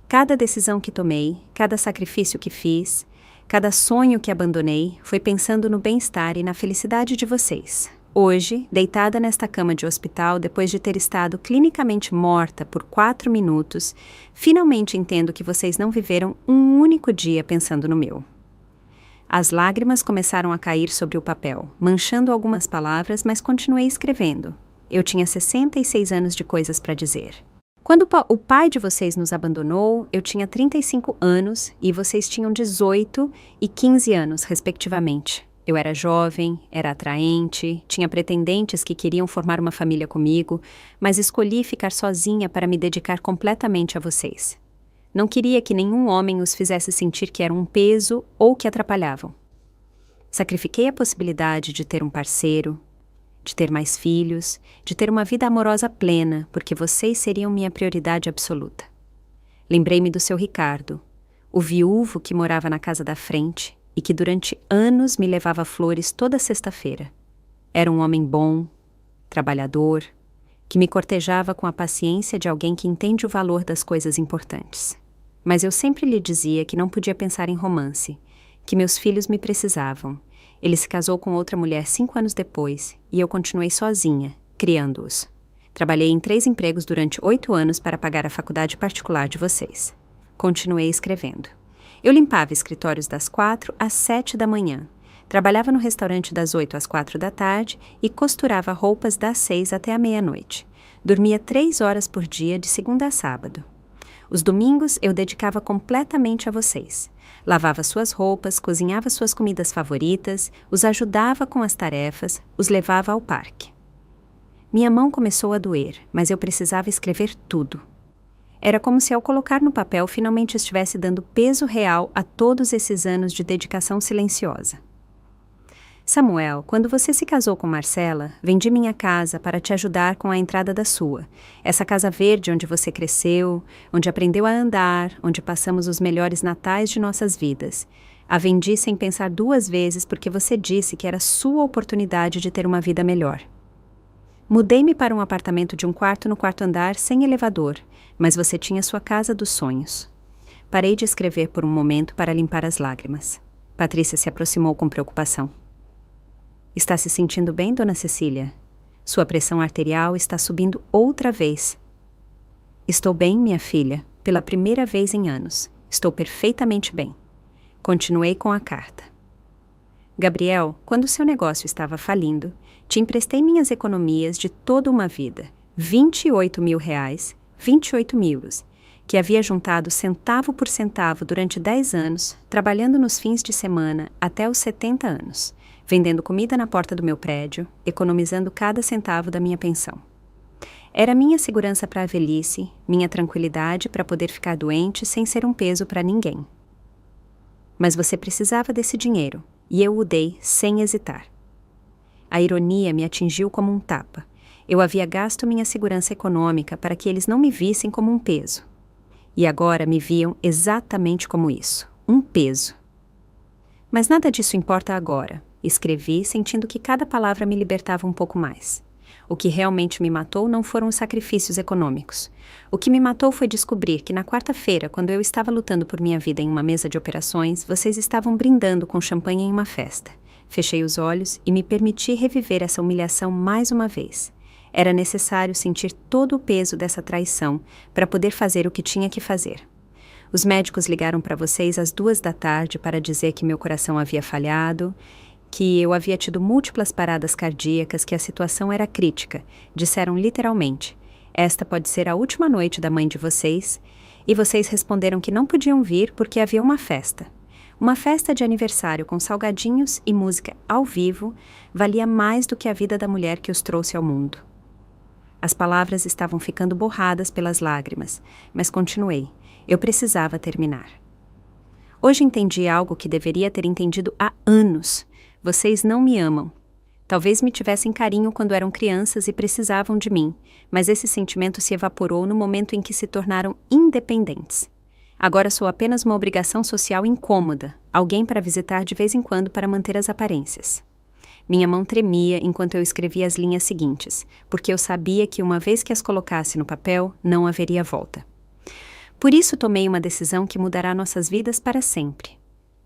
Cada decisão que tomei, cada sacrifício que fiz, cada sonho que abandonei foi pensando no bem-estar e na felicidade de vocês. Hoje, deitada nesta cama de hospital, depois de ter estado clinicamente morta por 4 minutos, finalmente entendo que vocês não viveram um único dia pensando no meu. As lágrimas começaram a cair sobre o papel, manchando algumas palavras, mas continuei escrevendo. Eu tinha 66 anos de coisas para dizer. Quando o pai de vocês nos abandonou, eu tinha 35 anos e vocês tinham 18 e 15 anos, respectivamente. Eu era jovem, era atraente, tinha pretendentes que queriam formar uma família comigo, mas escolhi ficar sozinha para me dedicar completamente a vocês. Não queria que nenhum homem os fizesse sentir que eram um peso ou que atrapalhavam. Sacrifiquei a possibilidade de ter um parceiro, de ter mais filhos, de ter uma vida amorosa plena, porque vocês seriam minha prioridade absoluta. Lembrei-me do seu Ricardo, o viúvo que morava na casa da frente e que durante anos me levava flores toda sexta-feira. Era um homem bom, trabalhador, que me cortejava com a paciência de alguém que entende o valor das coisas importantes. Mas eu sempre lhe dizia que não podia pensar em romance, que meus filhos me precisavam. Ele se casou com outra mulher 5 anos depois e eu continuei sozinha, criando-os. Trabalhei em 3 empregos durante 8 anos para pagar a faculdade particular de vocês. Continuei escrevendo. Eu limpava escritórios das 4 às 7 da manhã. Trabalhava no restaurante das 8 às 4 da tarde e costurava roupas das 6 até a meia-noite. Dormia 3 horas por dia de segunda a sábado. Os domingos eu dedicava completamente a vocês. Lavava suas roupas, cozinhava suas comidas favoritas, os ajudava com as tarefas, os levava ao parque. Minha mão começou a doer, mas eu precisava escrever tudo. Era como se ao colocar no papel finalmente estivesse dando peso real a todos esses anos de dedicação silenciosa. Samuel, quando você se casou com Marcela, vendi minha casa para te ajudar com a entrada da sua. Essa casa verde onde você cresceu, onde aprendeu a andar, onde passamos os melhores natais de nossas vidas. A vendi sem pensar 2 vezes porque você disse que era sua oportunidade de ter uma vida melhor. Mudei-me para um apartamento de 1 quarto no 4º andar sem elevador, mas você tinha sua casa dos sonhos. Parei de escrever por um momento para limpar as lágrimas. Patrícia se aproximou com preocupação. Está se sentindo bem, dona Cecília? Sua pressão arterial está subindo outra vez. Estou bem, minha filha, pela primeira vez em anos. Estou perfeitamente bem. Continuei com a carta. Gabriel, quando seu negócio estava falindo, te emprestei minhas economias de toda uma vida, R$28 mil, 28 mil, que havia juntado centavo por centavo durante 10 anos, trabalhando nos fins de semana até os 70 anos. Vendendo comida na porta do meu prédio, economizando cada centavo da minha pensão. Era minha segurança para a velhice, minha tranquilidade para poder ficar doente sem ser um peso para ninguém. Mas você precisava desse dinheiro, e eu o dei sem hesitar. A ironia me atingiu como um tapa. Eu havia gasto minha segurança econômica para que eles não me vissem como um peso. E agora me viam exatamente como isso, um peso. Mas nada disso importa agora. Escrevi, sentindo que cada palavra me libertava um pouco mais. O que realmente me matou não foram os sacrifícios econômicos. O que me matou foi descobrir que na quarta-feira, quando eu estava lutando por minha vida em uma mesa de operações, vocês estavam brindando com champanhe em uma festa. Fechei os olhos e me permiti reviver essa humilhação mais uma vez. Era necessário sentir todo o peso dessa traição para poder fazer o que tinha que fazer. Os médicos ligaram para vocês às 2 da tarde para dizer que meu coração havia falhado, que eu havia tido múltiplas paradas cardíacas, que a situação era crítica. Disseram literalmente, esta pode ser a última noite da mãe de vocês, e vocês responderam que não podiam vir porque havia uma festa. Uma festa de aniversário com salgadinhos e música ao vivo valia mais do que a vida da mulher que os trouxe ao mundo. As palavras estavam ficando borradas pelas lágrimas, mas continuei. Eu precisava terminar. Hoje entendi algo que deveria ter entendido há anos. Vocês não me amam. Talvez me tivessem carinho quando eram crianças e precisavam de mim, mas esse sentimento se evaporou no momento em que se tornaram independentes. Agora sou apenas uma obrigação social incômoda, alguém para visitar de vez em quando para manter as aparências. Minha mão tremia enquanto eu escrevia as linhas seguintes, porque eu sabia que uma vez que as colocasse no papel, não haveria volta. Por isso tomei uma decisão que mudará nossas vidas para sempre.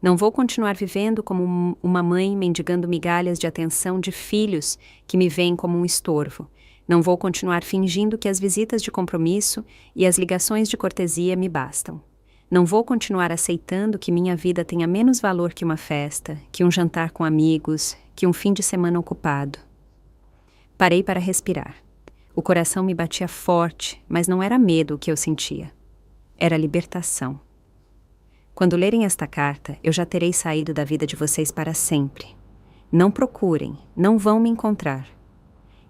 Não vou continuar vivendo como uma mãe mendigando migalhas de atenção de filhos que me veem como um estorvo. Não vou continuar fingindo que as visitas de compromisso e as ligações de cortesia me bastam. Não vou continuar aceitando que minha vida tenha menos valor que uma festa, que um jantar com amigos, que um fim de semana ocupado. Parei para respirar. O coração me batia forte, mas não era medo o que eu sentia. Era libertação. Quando lerem esta carta, eu já terei saído da vida de vocês para sempre. Não procurem, não vão me encontrar.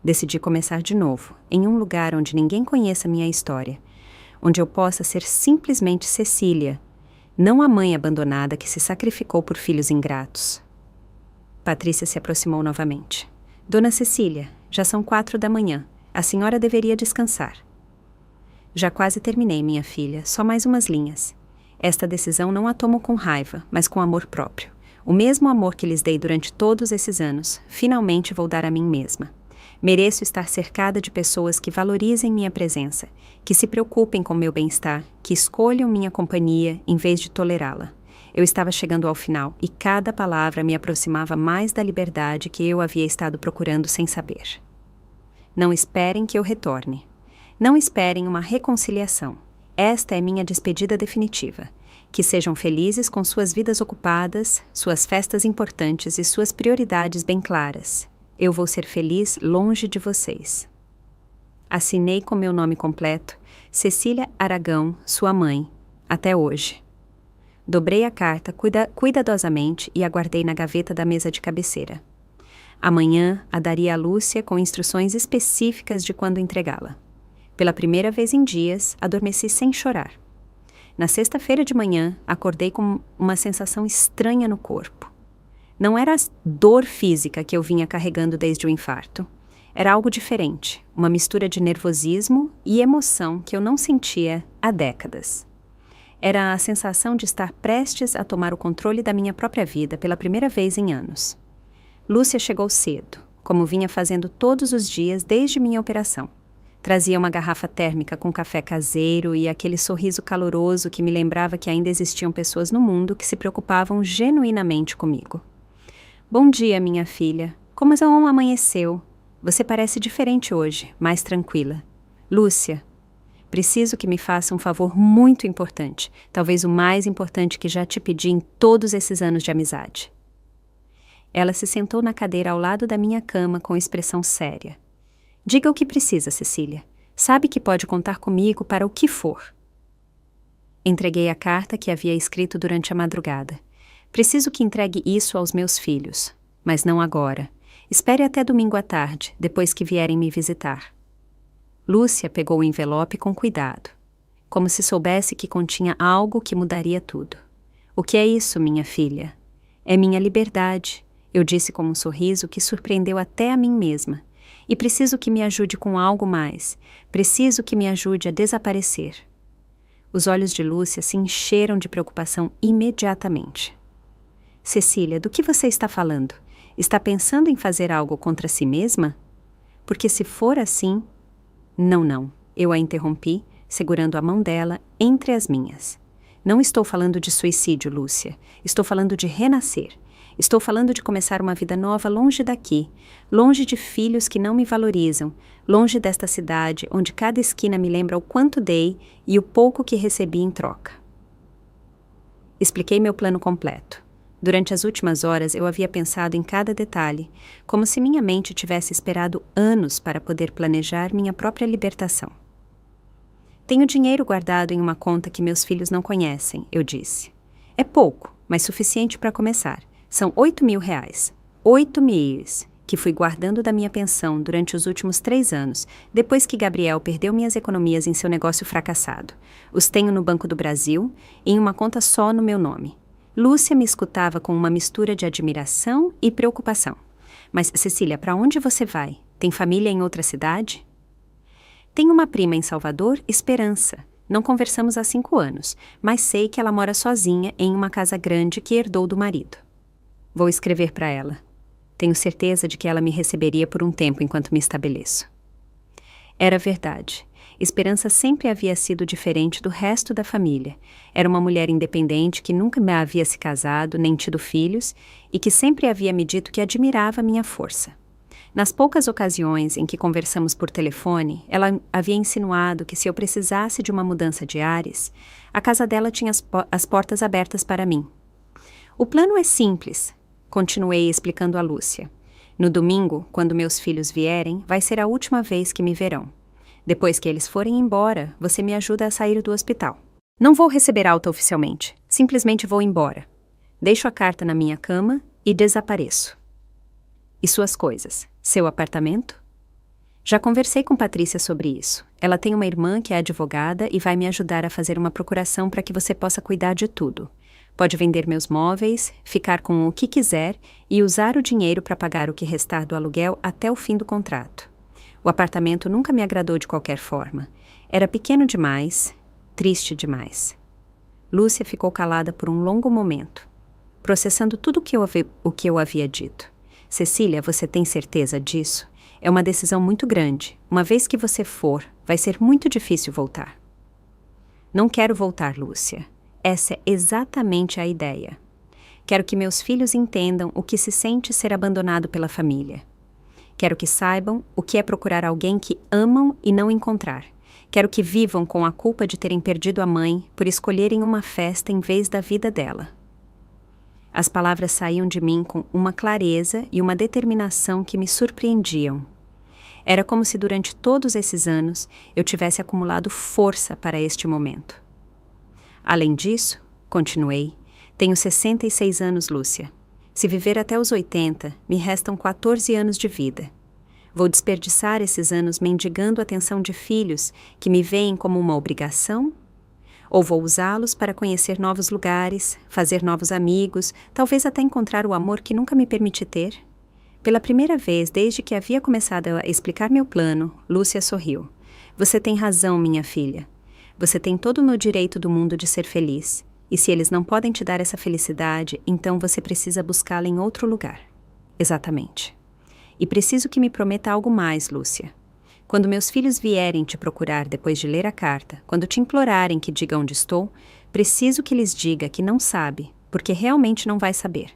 Decidi começar de novo, em um lugar onde ninguém conheça minha história, onde eu possa ser simplesmente Cecília, não a mãe abandonada que se sacrificou por filhos ingratos. Patrícia se aproximou novamente. Dona Cecília, já são 4 da manhã. A senhora deveria descansar. Já quase terminei, minha filha. Só mais umas linhas. Esta decisão não a tomo com raiva, mas com amor próprio. O mesmo amor que lhes dei durante todos esses anos, finalmente vou dar a mim mesma. Mereço estar cercada de pessoas que valorizem minha presença, que se preocupem com meu bem-estar, que escolham minha companhia em vez de tolerá-la. Eu estava chegando ao final e cada palavra me aproximava mais da liberdade que eu havia estado procurando sem saber. Não esperem que eu retorne. Não esperem uma reconciliação. Esta é minha despedida definitiva. Que sejam felizes com suas vidas ocupadas, suas festas importantes e suas prioridades bem claras. Eu vou ser feliz longe de vocês. Assinei com meu nome completo, Cecília Aragão, sua mãe, até hoje. Dobrei a carta cuidadosamente e a guardei na gaveta da mesa de cabeceira. Amanhã a daria a Lúcia com instruções específicas de quando entregá-la. Pela primeira vez em dias, adormeci sem chorar. Na sexta-feira de manhã, acordei com uma sensação estranha no corpo. Não era a dor física que eu vinha carregando desde o infarto. Era algo diferente, uma mistura de nervosismo e emoção que eu não sentia há décadas. Era a sensação de estar prestes a tomar o controle da minha própria vida pela primeira vez em anos. Lúcia chegou cedo, como vinha fazendo todos os dias desde minha operação. Trazia uma garrafa térmica com café caseiro e aquele sorriso caloroso que me lembrava que ainda existiam pessoas no mundo que se preocupavam genuinamente comigo. Bom dia, minha filha. Como amanheceu? Você parece diferente hoje, mais tranquila. Lúcia, preciso que me faça um favor muito importante, talvez o mais importante que já te pedi em todos esses anos de amizade. Ela se sentou na cadeira ao lado da minha cama com expressão séria. Diga o que precisa, Cecília. Sabe que pode contar comigo para o que for. Entreguei a carta que havia escrito durante a madrugada. Preciso que entregue isso aos meus filhos, mas não agora. Espere até domingo à tarde, depois que vierem me visitar. Lúcia pegou o envelope com cuidado, como se soubesse que continha algo que mudaria tudo. O que é isso, minha filha? É minha liberdade, eu disse com um sorriso que surpreendeu até a mim mesma. E preciso que me ajude com algo mais. Preciso que me ajude a desaparecer. Os olhos de Lúcia se encheram de preocupação imediatamente. Cecília, do que você está falando? Está pensando em fazer algo contra si mesma? Porque se for assim... Não. Eu a interrompi, segurando a mão dela entre as minhas. Não estou falando de suicídio, Lúcia. Estou falando de renascer. Estou falando de começar uma vida nova longe daqui, longe de filhos que não me valorizam, longe desta cidade onde cada esquina me lembra o quanto dei e o pouco que recebi em troca. Expliquei meu plano completo. Durante as últimas horas eu havia pensado em cada detalhe, como se minha mente tivesse esperado anos para poder planejar minha própria libertação. Tenho dinheiro guardado em uma conta que meus filhos não conhecem, eu disse. É pouco, mas suficiente para começar. São 8.000 reais. 8.000 que fui guardando da minha pensão durante os últimos 3 anos, depois que Gabriel perdeu minhas economias em seu negócio fracassado. Os tenho no Banco do Brasil, em uma conta só no meu nome. Lúcia me escutava com uma mistura de admiração e preocupação. Mas, Cecília, para onde você vai? Tem família em outra cidade? Tenho uma prima em Salvador, Esperança. Não conversamos há 5 anos, mas sei que ela mora sozinha em uma casa grande que herdou do marido. Vou escrever para ela. Tenho certeza de que ela me receberia por um tempo enquanto me estabeleço. Era verdade. Esperança sempre havia sido diferente do resto da família. Era uma mulher independente que nunca me havia se casado nem tido filhos e que sempre havia me dito que admirava minha força. Nas poucas ocasiões em que conversamos por telefone, ela havia insinuado que se eu precisasse de uma mudança de ares, a casa dela tinha as portas abertas para mim. O plano é simples, continuei explicando a Lúcia. No domingo, quando meus filhos vierem, vai ser a última vez que me verão. Depois que eles forem embora, você me ajuda a sair do hospital. Não vou receber alta oficialmente, simplesmente vou embora. Deixo a carta na minha cama e desapareço. E suas coisas? Seu apartamento? Já conversei com Patrícia sobre isso. Ela tem uma irmã que é advogada e vai me ajudar a fazer uma procuração para que você possa cuidar de tudo. Pode vender meus móveis, ficar com o que quiser e usar o dinheiro para pagar o que restar do aluguel até o fim do contrato. O apartamento nunca me agradou de qualquer forma. Era pequeno demais, triste demais. Lúcia ficou calada por um longo momento, processando tudo o que eu havia dito. Cecília, você tem certeza disso? É uma decisão muito grande. Uma vez que você for, vai ser muito difícil voltar. Não quero voltar, Lúcia. Essa é exatamente a ideia. Quero que meus filhos entendam o que se sente ser abandonado pela família. Quero que saibam o que é procurar alguém que amam e não encontrar. Quero que vivam com a culpa de terem perdido a mãe por escolherem uma festa em vez da vida dela. As palavras saíam de mim com uma clareza e uma determinação que me surpreendiam. Era como se durante todos esses anos eu tivesse acumulado força para este momento. Além disso, continuei, tenho 66 anos, Lúcia. Se viver até os 80, me restam 14 anos de vida. Vou desperdiçar esses anos mendigando a atenção de filhos que me veem como uma obrigação? Ou vou usá-los para conhecer novos lugares, fazer novos amigos, talvez até encontrar o amor que nunca me permiti ter? Pela primeira vez desde que havia começado a explicar meu plano, Lúcia sorriu. Você tem razão, minha filha. Você tem todo o direito do mundo de ser feliz. E se eles não podem te dar essa felicidade, então você precisa buscá-la em outro lugar. Exatamente. E preciso que me prometa algo mais, Lúcia. Quando meus filhos vierem te procurar depois de ler a carta, quando te implorarem que diga onde estou, preciso que lhes diga que não sabe, porque realmente não vai saber.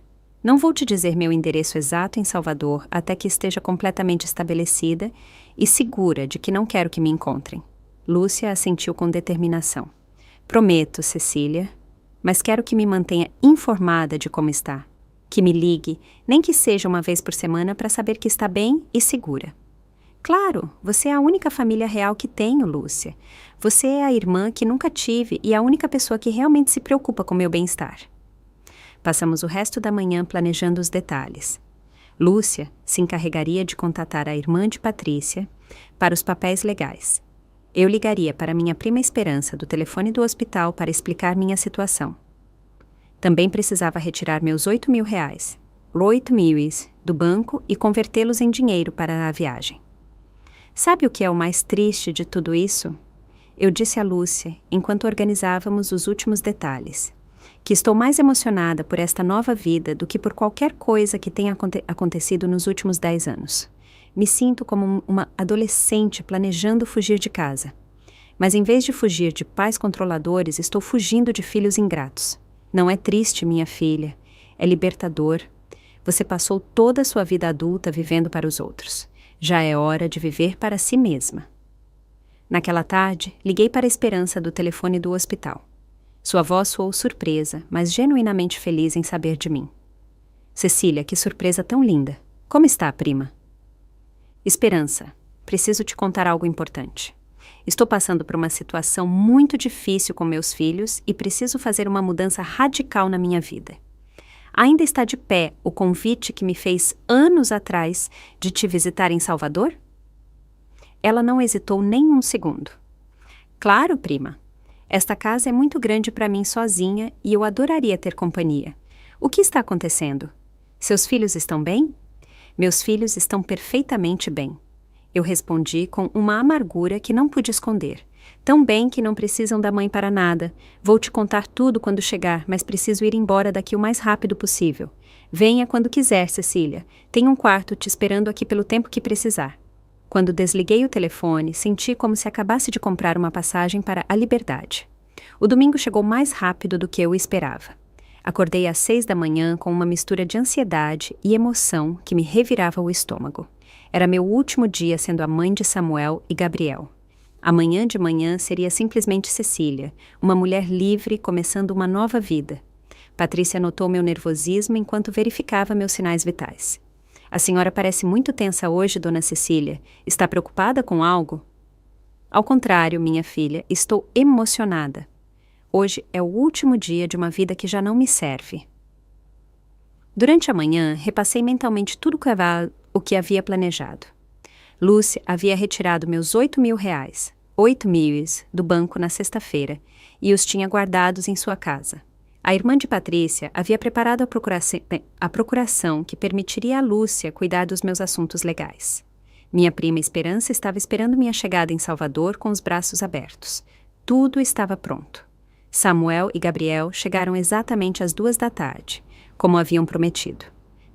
Não vou te dizer meu endereço exato em Salvador até que esteja completamente estabelecida e segura de que não quero que me encontrem. Lúcia assentiu com determinação. Prometo, Cecília, mas quero que me mantenha informada de como está. Que me ligue, nem que seja uma vez por semana para saber que está bem e segura. Claro, você é a única família real que tenho, Lúcia. Você é a irmã que nunca tive e a única pessoa que realmente se preocupa com meu bem-estar. Passamos o resto da manhã planejando os detalhes. Lúcia se encarregaria de contatar a irmã de Patrícia para os papéis legais. Eu ligaria para minha prima Esperança do telefone do hospital para explicar minha situação. Também precisava retirar meus R$8.000, do banco e convertê-los em dinheiro para a viagem. Sabe o que é o mais triste de tudo isso? Eu disse a Lúcia, enquanto organizávamos os últimos detalhes, que estou mais emocionada por esta nova vida do que por qualquer coisa que tenha acontecido nos últimos 10 anos. Me sinto como uma adolescente planejando fugir de casa. Mas em vez de fugir de pais controladores, estou fugindo de filhos ingratos. Não é triste, minha filha. É libertador. Você passou toda a sua vida adulta vivendo para os outros. Já é hora de viver para si mesma. Naquela tarde, liguei para a Esperança do telefone do hospital. Sua voz soou surpresa, mas genuinamente feliz em saber de mim. Cecília, que surpresa tão linda. Como está, prima? Esperança, preciso te contar algo importante. Estou passando por uma situação muito difícil com meus filhos e preciso fazer uma mudança radical na minha vida. Ainda está de pé o convite que me fez anos atrás de te visitar em Salvador? Ela não hesitou nem um segundo. Claro, prima. Esta casa é muito grande para mim sozinha e eu adoraria ter companhia. O que está acontecendo? Seus filhos estão bem? Meus filhos estão perfeitamente bem. Eu respondi com uma amargura que não pude esconder. Tão bem que não precisam da mãe para nada. Vou te contar tudo quando chegar, mas preciso ir embora daqui o mais rápido possível. Venha quando quiser, Cecília. Tem um quarto te esperando aqui pelo tempo que precisar. Quando desliguei o telefone, senti como se acabasse de comprar uma passagem para a liberdade. O domingo chegou mais rápido do que eu esperava. Acordei às 6 da manhã com uma mistura de ansiedade e emoção que me revirava o estômago. Era meu último dia sendo a mãe de Samuel e Gabriel. Amanhã de manhã seria simplesmente Cecília, uma mulher livre começando uma nova vida. Patrícia notou meu nervosismo enquanto verificava meus sinais vitais. A senhora parece muito tensa hoje, dona Cecília. Está preocupada com algo? Ao contrário, minha filha, estou emocionada. Hoje é o último dia de uma vida que já não me serve. Durante a manhã, repassei mentalmente tudo o que havia planejado. Lúcia havia retirado meus R$ 8.000, do banco na sexta-feira, e os tinha guardados em sua casa. A irmã de Patrícia havia preparado a procuração que permitiria a Lúcia cuidar dos meus assuntos legais. Minha prima Esperança estava esperando minha chegada em Salvador com os braços abertos. Tudo estava pronto. Samuel e Gabriel chegaram exatamente às 2 da tarde, como haviam prometido.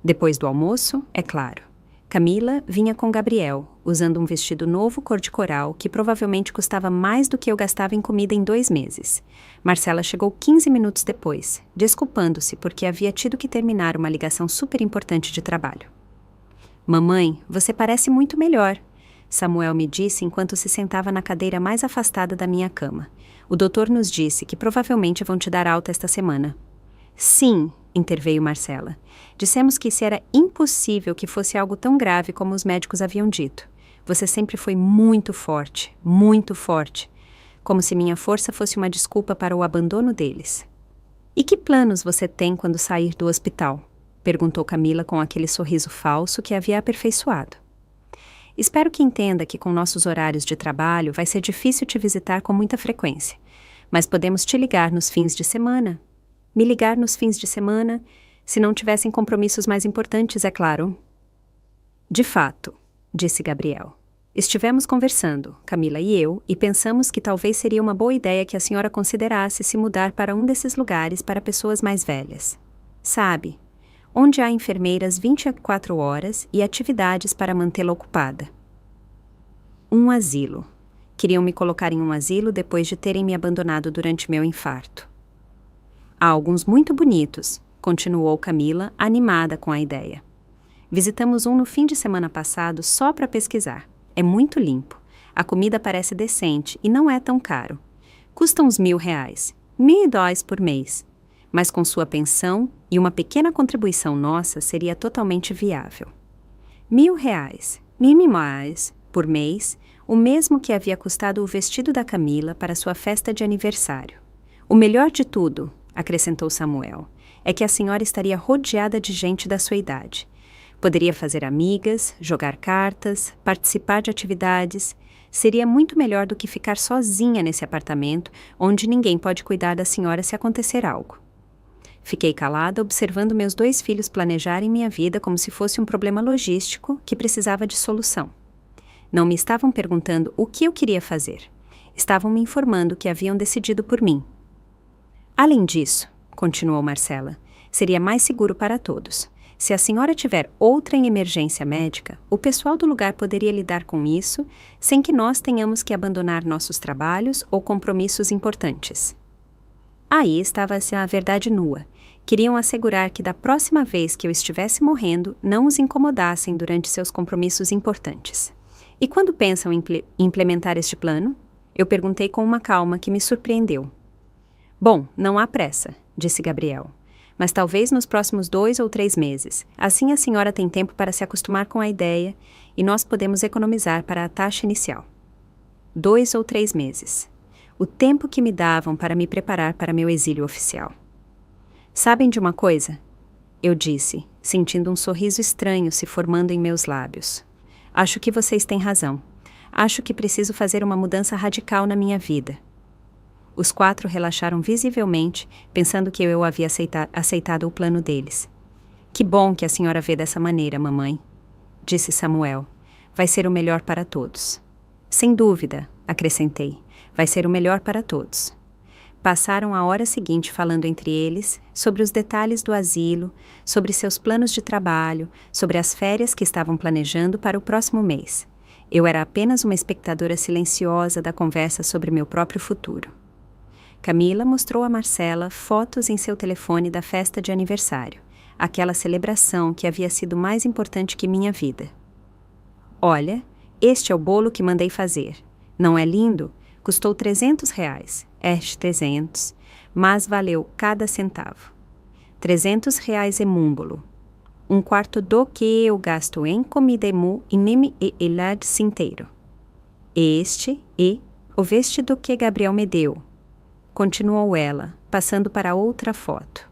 Depois do almoço, é claro. Camila vinha com Gabriel, usando um vestido novo cor de coral que provavelmente custava mais do que eu gastava em comida em 2 meses. Marcela chegou 15 minutos depois, desculpando-se porque havia tido que terminar uma ligação super importante de trabalho. Mamãe, você parece muito melhor, Samuel me disse enquanto se sentava na cadeira mais afastada da minha cama. O doutor nos disse que provavelmente vão te dar alta esta semana. Sim, interveio Marcela. Dissemos que isso era impossível que fosse algo tão grave como os médicos haviam dito. Você sempre foi muito forte, como se minha força fosse uma desculpa para o abandono deles. E que planos você tem quando sair do hospital? Perguntou Camila com aquele sorriso falso que havia aperfeiçoado. Espero que entenda que com nossos horários de trabalho vai ser difícil te visitar com muita frequência, mas podemos te ligar nos fins de semana. Me ligar nos fins de semana, se não tivessem compromissos mais importantes, é claro. De fato, disse Gabriel. Estivemos conversando, Camila e eu, e pensamos que talvez seria uma boa ideia que a senhora considerasse se mudar para um desses lugares para pessoas mais velhas. Sabe, onde há enfermeiras 24 horas e atividades para mantê-la ocupada. Um asilo. Queriam me colocar em um asilo depois de terem me abandonado durante meu infarto. Há alguns muito bonitos, continuou Camila, animada com a ideia. Visitamos um no fim de semana passado só para pesquisar. É muito limpo. A comida parece decente e não é tão caro. Custa uns R$ 1.000, $1.000 por mês. Mas com sua pensão e uma pequena contribuição nossa seria totalmente viável. R$ 1.000 por mês, o mesmo que havia custado o vestido da Camila para sua festa de aniversário. O melhor de tudo, acrescentou Samuel, é que a senhora estaria rodeada de gente da sua idade. Poderia fazer amigas, jogar cartas, participar de atividades. Seria muito melhor do que ficar sozinha nesse apartamento, onde ninguém pode cuidar da senhora se acontecer algo. Fiquei calada observando meus 2 filhos planejarem minha vida como se fosse um problema logístico que precisava de solução. Não me estavam perguntando o que eu queria fazer. Estavam me informando que haviam decidido por mim. Além disso, continuou Marcela, seria mais seguro para todos. Se a senhora tiver outra emergência médica, o pessoal do lugar poderia lidar com isso sem que nós tenhamos que abandonar nossos trabalhos ou compromissos importantes. Aí estava a verdade nua. Queriam assegurar que da próxima vez que eu estivesse morrendo, não os incomodassem durante seus compromissos importantes. E quando pensam em implementar este plano? Eu perguntei com uma calma que me surpreendeu. Bom, não há pressa, disse Gabriel. Mas talvez nos próximos 2 ou 3 meses. Assim a senhora tem tempo para se acostumar com a ideia e nós podemos economizar para a taxa inicial. 2 ou 3 meses. O tempo que me davam para me preparar para meu exílio oficial. Sabem de uma coisa? Eu disse, sentindo um sorriso estranho se formando em meus lábios. Acho que vocês têm razão. Acho que preciso fazer uma mudança radical na minha vida. Os 4 relaxaram visivelmente, pensando que eu havia aceitado o plano deles. Que bom que a senhora vê dessa maneira, mamãe, disse Samuel. Vai ser o melhor para todos. Sem dúvida, acrescentei. Vai ser o melhor para todos. Passaram a hora seguinte falando entre eles sobre os detalhes do asilo, sobre seus planos de trabalho, sobre as férias que estavam planejando para o próximo mês. Eu era apenas uma espectadora silenciosa da conversa sobre meu próprio futuro. Camila mostrou a Marcela fotos em seu telefone da festa de aniversário, aquela celebração que havia sido mais importante que minha vida. Olha, este é o bolo que mandei fazer. Não é lindo? Custou R$300, 300, mas valeu cada centavo. R$300 é múmbolo. Um quarto do que eu gasto em comida e nem e helad inteiro. Este é o vestido que Gabriel me deu, continuou ela, passando para outra foto.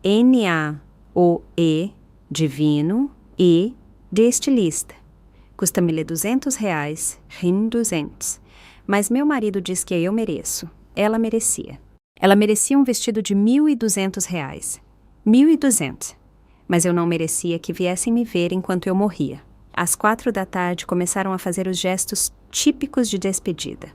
N-A-O-E, divino, e de estilista. Custa-me R$200, rim 200. Mas meu marido diz que eu mereço. Ela merecia. Ela merecia um vestido de R$1.200. 1.200. Mas eu não merecia que viessem me ver enquanto eu morria. Às 4 da tarde começaram a fazer os gestos típicos de despedida.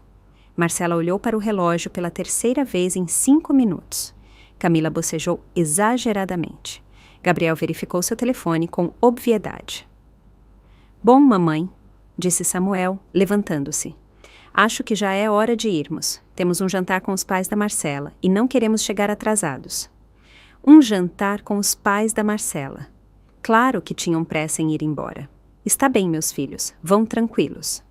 Marcela olhou para o relógio pela terceira vez em 5 minutos. Camila bocejou exageradamente. Gabriel verificou seu telefone com obviedade. Bom, mamãe, disse Samuel, levantando-se. Acho que já é hora de irmos. Temos um jantar com os pais da Marcela e não queremos chegar atrasados. Um jantar com os pais da Marcela. Claro que tinham pressa em ir embora. Está bem, meus filhos, vão tranquilos.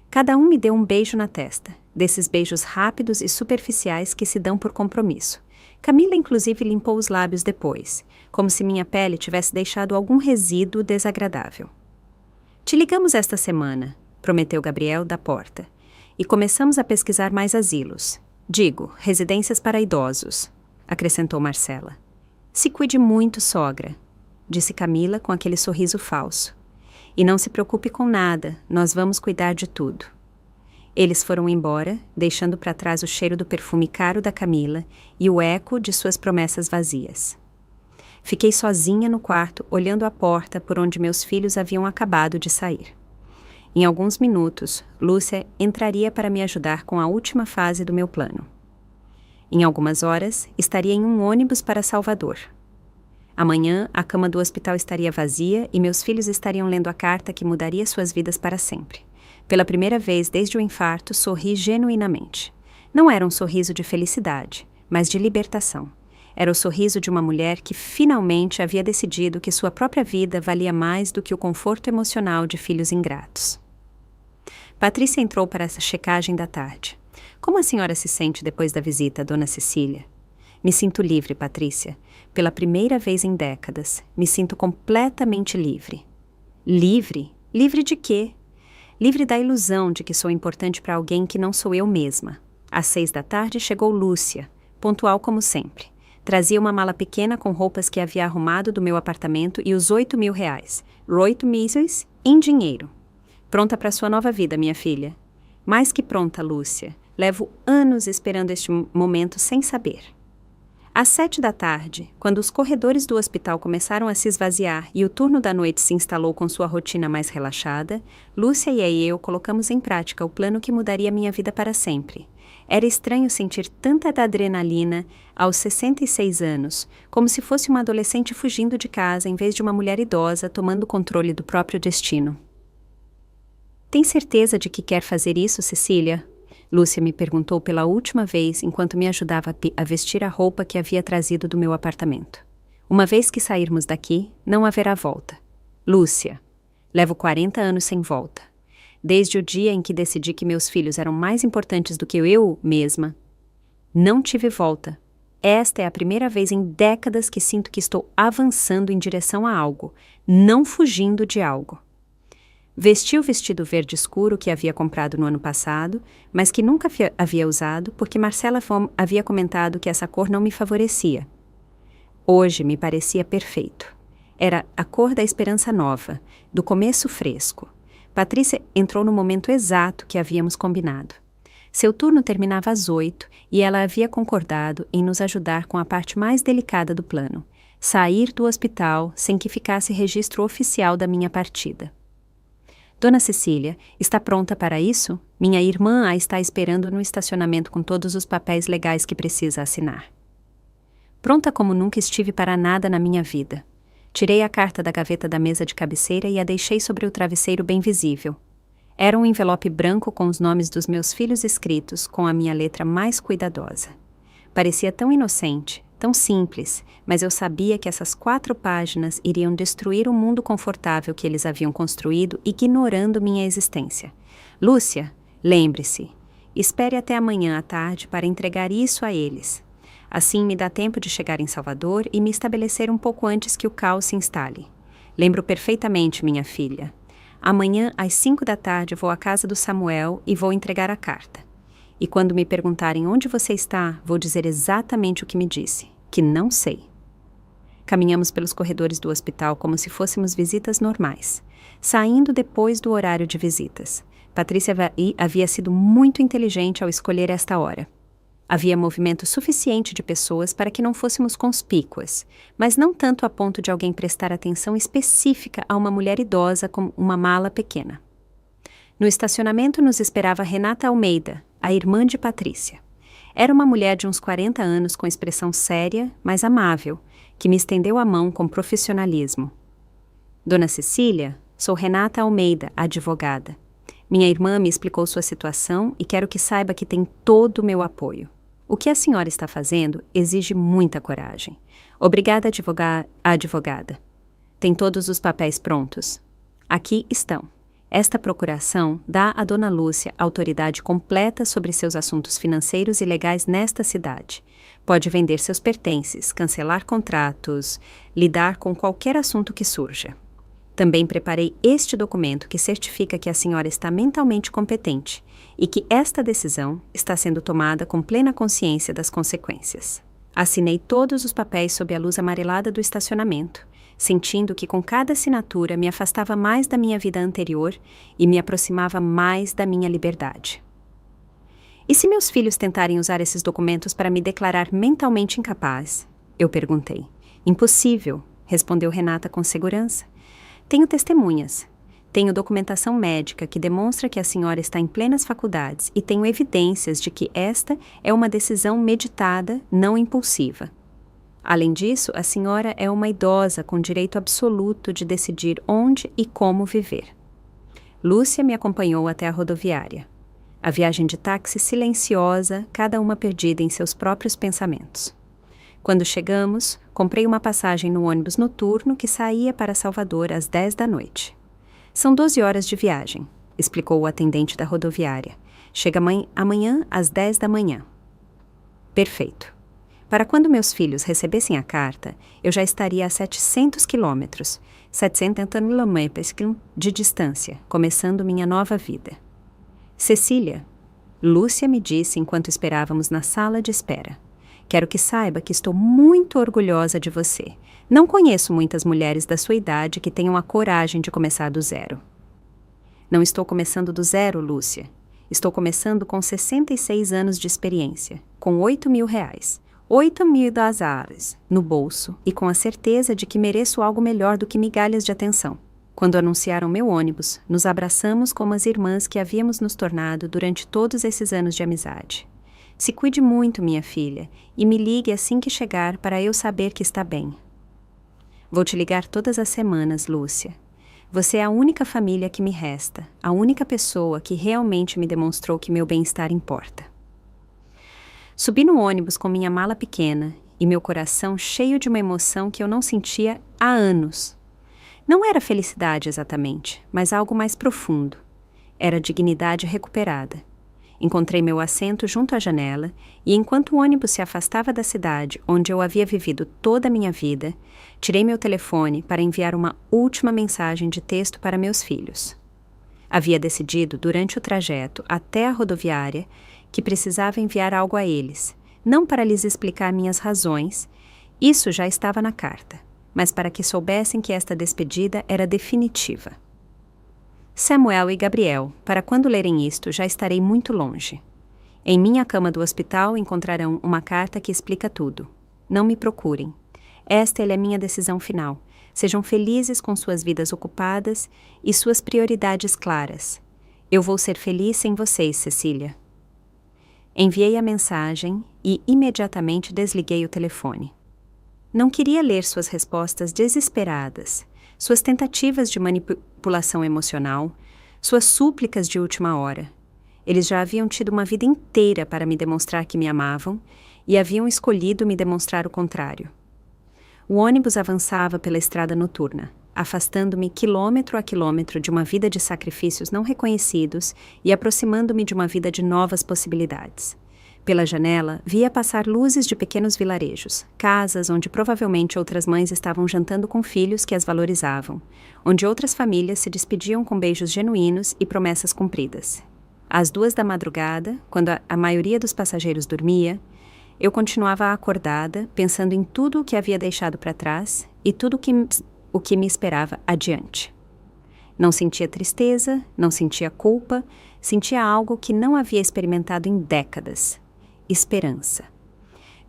Cada um me deu um beijo na testa, desses beijos rápidos e superficiais que se dão por compromisso. Camila inclusive limpou os lábios depois, como se minha pele tivesse deixado algum resíduo desagradável. Te ligamos esta semana, prometeu Gabriel da porta. E começamos a pesquisar mais asilos. Digo, residências para idosos, acrescentou Marcela. Se cuide muito, sogra, disse Camila com aquele sorriso falso. E não se preocupe com nada, nós vamos cuidar de tudo. Eles foram embora, deixando para trás o cheiro do perfume caro da Camila e o eco de suas promessas vazias. Fiquei sozinha no quarto, olhando a porta por onde meus filhos haviam acabado de sair. Em alguns minutos, Lúcia entraria para me ajudar com a última fase do meu plano. Em algumas horas, estaria em um ônibus para Salvador. Amanhã, a cama do hospital estaria vazia e meus filhos estariam lendo a carta que mudaria suas vidas para sempre. Pela primeira vez desde o infarto, sorri genuinamente. Não era um sorriso de felicidade, mas de libertação. Era o sorriso de uma mulher que finalmente havia decidido que sua própria vida valia mais do que o conforto emocional de filhos ingratos. Patrícia entrou para essa checagem da tarde. Como a senhora se sente depois da visita, dona Cecília? Me sinto livre, Patrícia. Pela primeira vez em décadas, me sinto completamente livre. Livre? Livre de quê? Livre da ilusão de que sou importante para alguém que não sou eu mesma. Às 6 da tarde chegou Lúcia, pontual como sempre. Trazia uma mala pequena com roupas que havia arrumado do meu apartamento e os R$8.000. 8 meses em dinheiro. Pronta para sua nova vida, minha filha. Mais que pronta, Lúcia. Levo anos esperando este momento sem saber. Às 7 da tarde, quando os corredores do hospital começaram a se esvaziar e o turno da noite se instalou com sua rotina mais relaxada, Lúcia e eu colocamos em prática o plano que mudaria minha vida para sempre. Era estranho sentir tanta adrenalina aos 66 anos, como se fosse uma adolescente fugindo de casa em vez de uma mulher idosa tomando o controle do próprio destino. Tem certeza de que quer fazer isso, Cecília? Lúcia me perguntou pela última vez enquanto me ajudava a vestir a roupa que havia trazido do meu apartamento. Uma vez que sairmos daqui, não haverá volta. Lúcia, levo 40 anos sem volta. Desde o dia em que decidi que meus filhos eram mais importantes do que eu mesma, não tive volta. Esta é a primeira vez em décadas que sinto que estou avançando em direção a algo, não fugindo de algo. Vesti o vestido verde escuro que havia comprado no ano passado, mas que nunca havia usado porque Marcela havia comentado que essa cor não me favorecia. Hoje me parecia perfeito. Era a cor da esperança nova, do começo fresco. Patrícia entrou no momento exato que havíamos combinado. Seu turno terminava às 8 e ela havia concordado em nos ajudar com a parte mais delicada do plano, sair do hospital sem que ficasse registro oficial da minha partida. Dona Cecília, está pronta para isso? Minha irmã a está esperando no estacionamento com todos os papéis legais que precisa assinar. Pronta como nunca estive para nada na minha vida. Tirei a carta da gaveta da mesa de cabeceira e a deixei sobre o travesseiro bem visível. Era um envelope branco com os nomes dos meus filhos escritos com a minha letra mais cuidadosa. Parecia tão inocente, tão simples, mas eu sabia que essas 4 páginas iriam destruir o mundo confortável que eles haviam construído, ignorando minha existência. Lúcia, lembre-se, espere até amanhã à tarde para entregar isso a eles. Assim me dá tempo de chegar em Salvador e me estabelecer um pouco antes que o caos se instale. Lembro perfeitamente, minha filha. Amanhã, às 5 da tarde, vou à casa do Samuel e vou entregar a carta. E quando me perguntarem onde você está, vou dizer exatamente o que me disse, que não sei. Caminhamos pelos corredores do hospital como se fôssemos visitas normais, saindo depois do horário de visitas. Patrícia havia sido muito inteligente ao escolher esta hora. Havia movimento suficiente de pessoas para que não fôssemos conspícuas, mas não tanto a ponto de alguém prestar atenção específica a uma mulher idosa com uma mala pequena. No estacionamento nos esperava Renata Almeida, a irmã de Patrícia. Era uma mulher de uns 40 anos com expressão séria, mas amável, que me estendeu a mão com profissionalismo. Dona Cecília, sou Renata Almeida, advogada. Minha irmã me explicou sua situação e quero que saiba que tem todo o meu apoio. O que a senhora está fazendo exige muita coragem. Obrigada, advogada. Tem todos os papéis prontos? Aqui estão. Esta procuração dá a Dona Lúcia autoridade completa sobre seus assuntos financeiros e legais nesta cidade. Pode vender seus pertences, cancelar contratos, lidar com qualquer assunto que surja. Também preparei este documento que certifica que a senhora está mentalmente competente e que esta decisão está sendo tomada com plena consciência das consequências. Assinei todos os papéis sob a luz amarelada do estacionamento, sentindo que com cada assinatura me afastava mais da minha vida anterior e me aproximava mais da minha liberdade. E se meus filhos tentarem usar esses documentos para me declarar mentalmente incapaz? Eu perguntei. Impossível, respondeu Renata com segurança. Tenho testemunhas. Tenho documentação médica que demonstra que a senhora está em plenas faculdades e tenho evidências de que esta é uma decisão meditada, não impulsiva. Além disso, a senhora é uma idosa com direito absoluto de decidir onde e como viver. Lúcia me acompanhou até a rodoviária. A viagem de táxi silenciosa, cada uma perdida em seus próprios pensamentos. Quando chegamos, comprei uma passagem no ônibus noturno que saía para Salvador às 10 da noite. São 12 horas de viagem, explicou o atendente da rodoviária. Chega amanhã às 10 da manhã. Perfeito. Para quando meus filhos recebessem a carta, eu já estaria a 700 quilômetros, 780 quilômetros de distância, começando minha nova vida. Cecília, Lúcia me disse enquanto esperávamos na sala de espera. Quero que saiba que estou muito orgulhosa de você. Não conheço muitas mulheres da sua idade que tenham a coragem de começar do zero. Não estou começando do zero, Lúcia. Estou começando com 66 anos de experiência, com R$8.000, 8.000 dólares no bolso e com a certeza de que mereço algo melhor do que migalhas de atenção. Quando anunciaram meu ônibus, nos abraçamos como as irmãs que havíamos nos tornado durante todos esses anos de amizade. Se cuide muito, minha filha, e me ligue assim que chegar para eu saber que está bem. Vou te ligar todas as semanas, Lúcia. Você é a única família que me resta, a única pessoa que realmente me demonstrou que meu bem-estar importa. Subi no ônibus com minha mala pequena e meu coração cheio de uma emoção que eu não sentia há anos. Não era felicidade exatamente, mas algo mais profundo. Era dignidade recuperada. Encontrei meu assento junto à janela e, enquanto o ônibus se afastava da cidade onde eu havia vivido toda a minha vida, tirei meu telefone para enviar uma última mensagem de texto para meus filhos. Havia decidido, durante o trajeto até a rodoviária, que precisava enviar algo a eles, não para lhes explicar minhas razões, isso já estava na carta, mas para que soubessem que esta despedida era definitiva. Samuel e Gabriel, para quando lerem isto, já estarei muito longe. Em minha cama do hospital encontrarão uma carta que explica tudo. Não me procurem. Esta é a minha decisão final. Sejam felizes com suas vidas ocupadas e suas prioridades claras. Eu vou ser feliz sem vocês, Cecília. Enviei a mensagem e imediatamente desliguei o telefone. Não queria ler suas respostas desesperadas, suas tentativas de manipulação emocional, suas súplicas de última hora. Eles já haviam tido uma vida inteira para me demonstrar que me amavam e haviam escolhido me demonstrar o contrário. O ônibus avançava pela estrada noturna, afastando-me quilômetro a quilômetro de uma vida de sacrifícios não reconhecidos e aproximando-me de uma vida de novas possibilidades. Pela janela, via passar luzes de pequenos vilarejos, casas onde provavelmente outras mães estavam jantando com filhos que as valorizavam, onde outras famílias se despediam com beijos genuínos e promessas cumpridas. Às 2 da madrugada, quando a maioria dos passageiros dormia, eu continuava acordada, pensando em tudo o que havia deixado para trás e tudo o que me esperava adiante. Não sentia tristeza, não sentia culpa, sentia algo que não havia experimentado em décadas: esperança.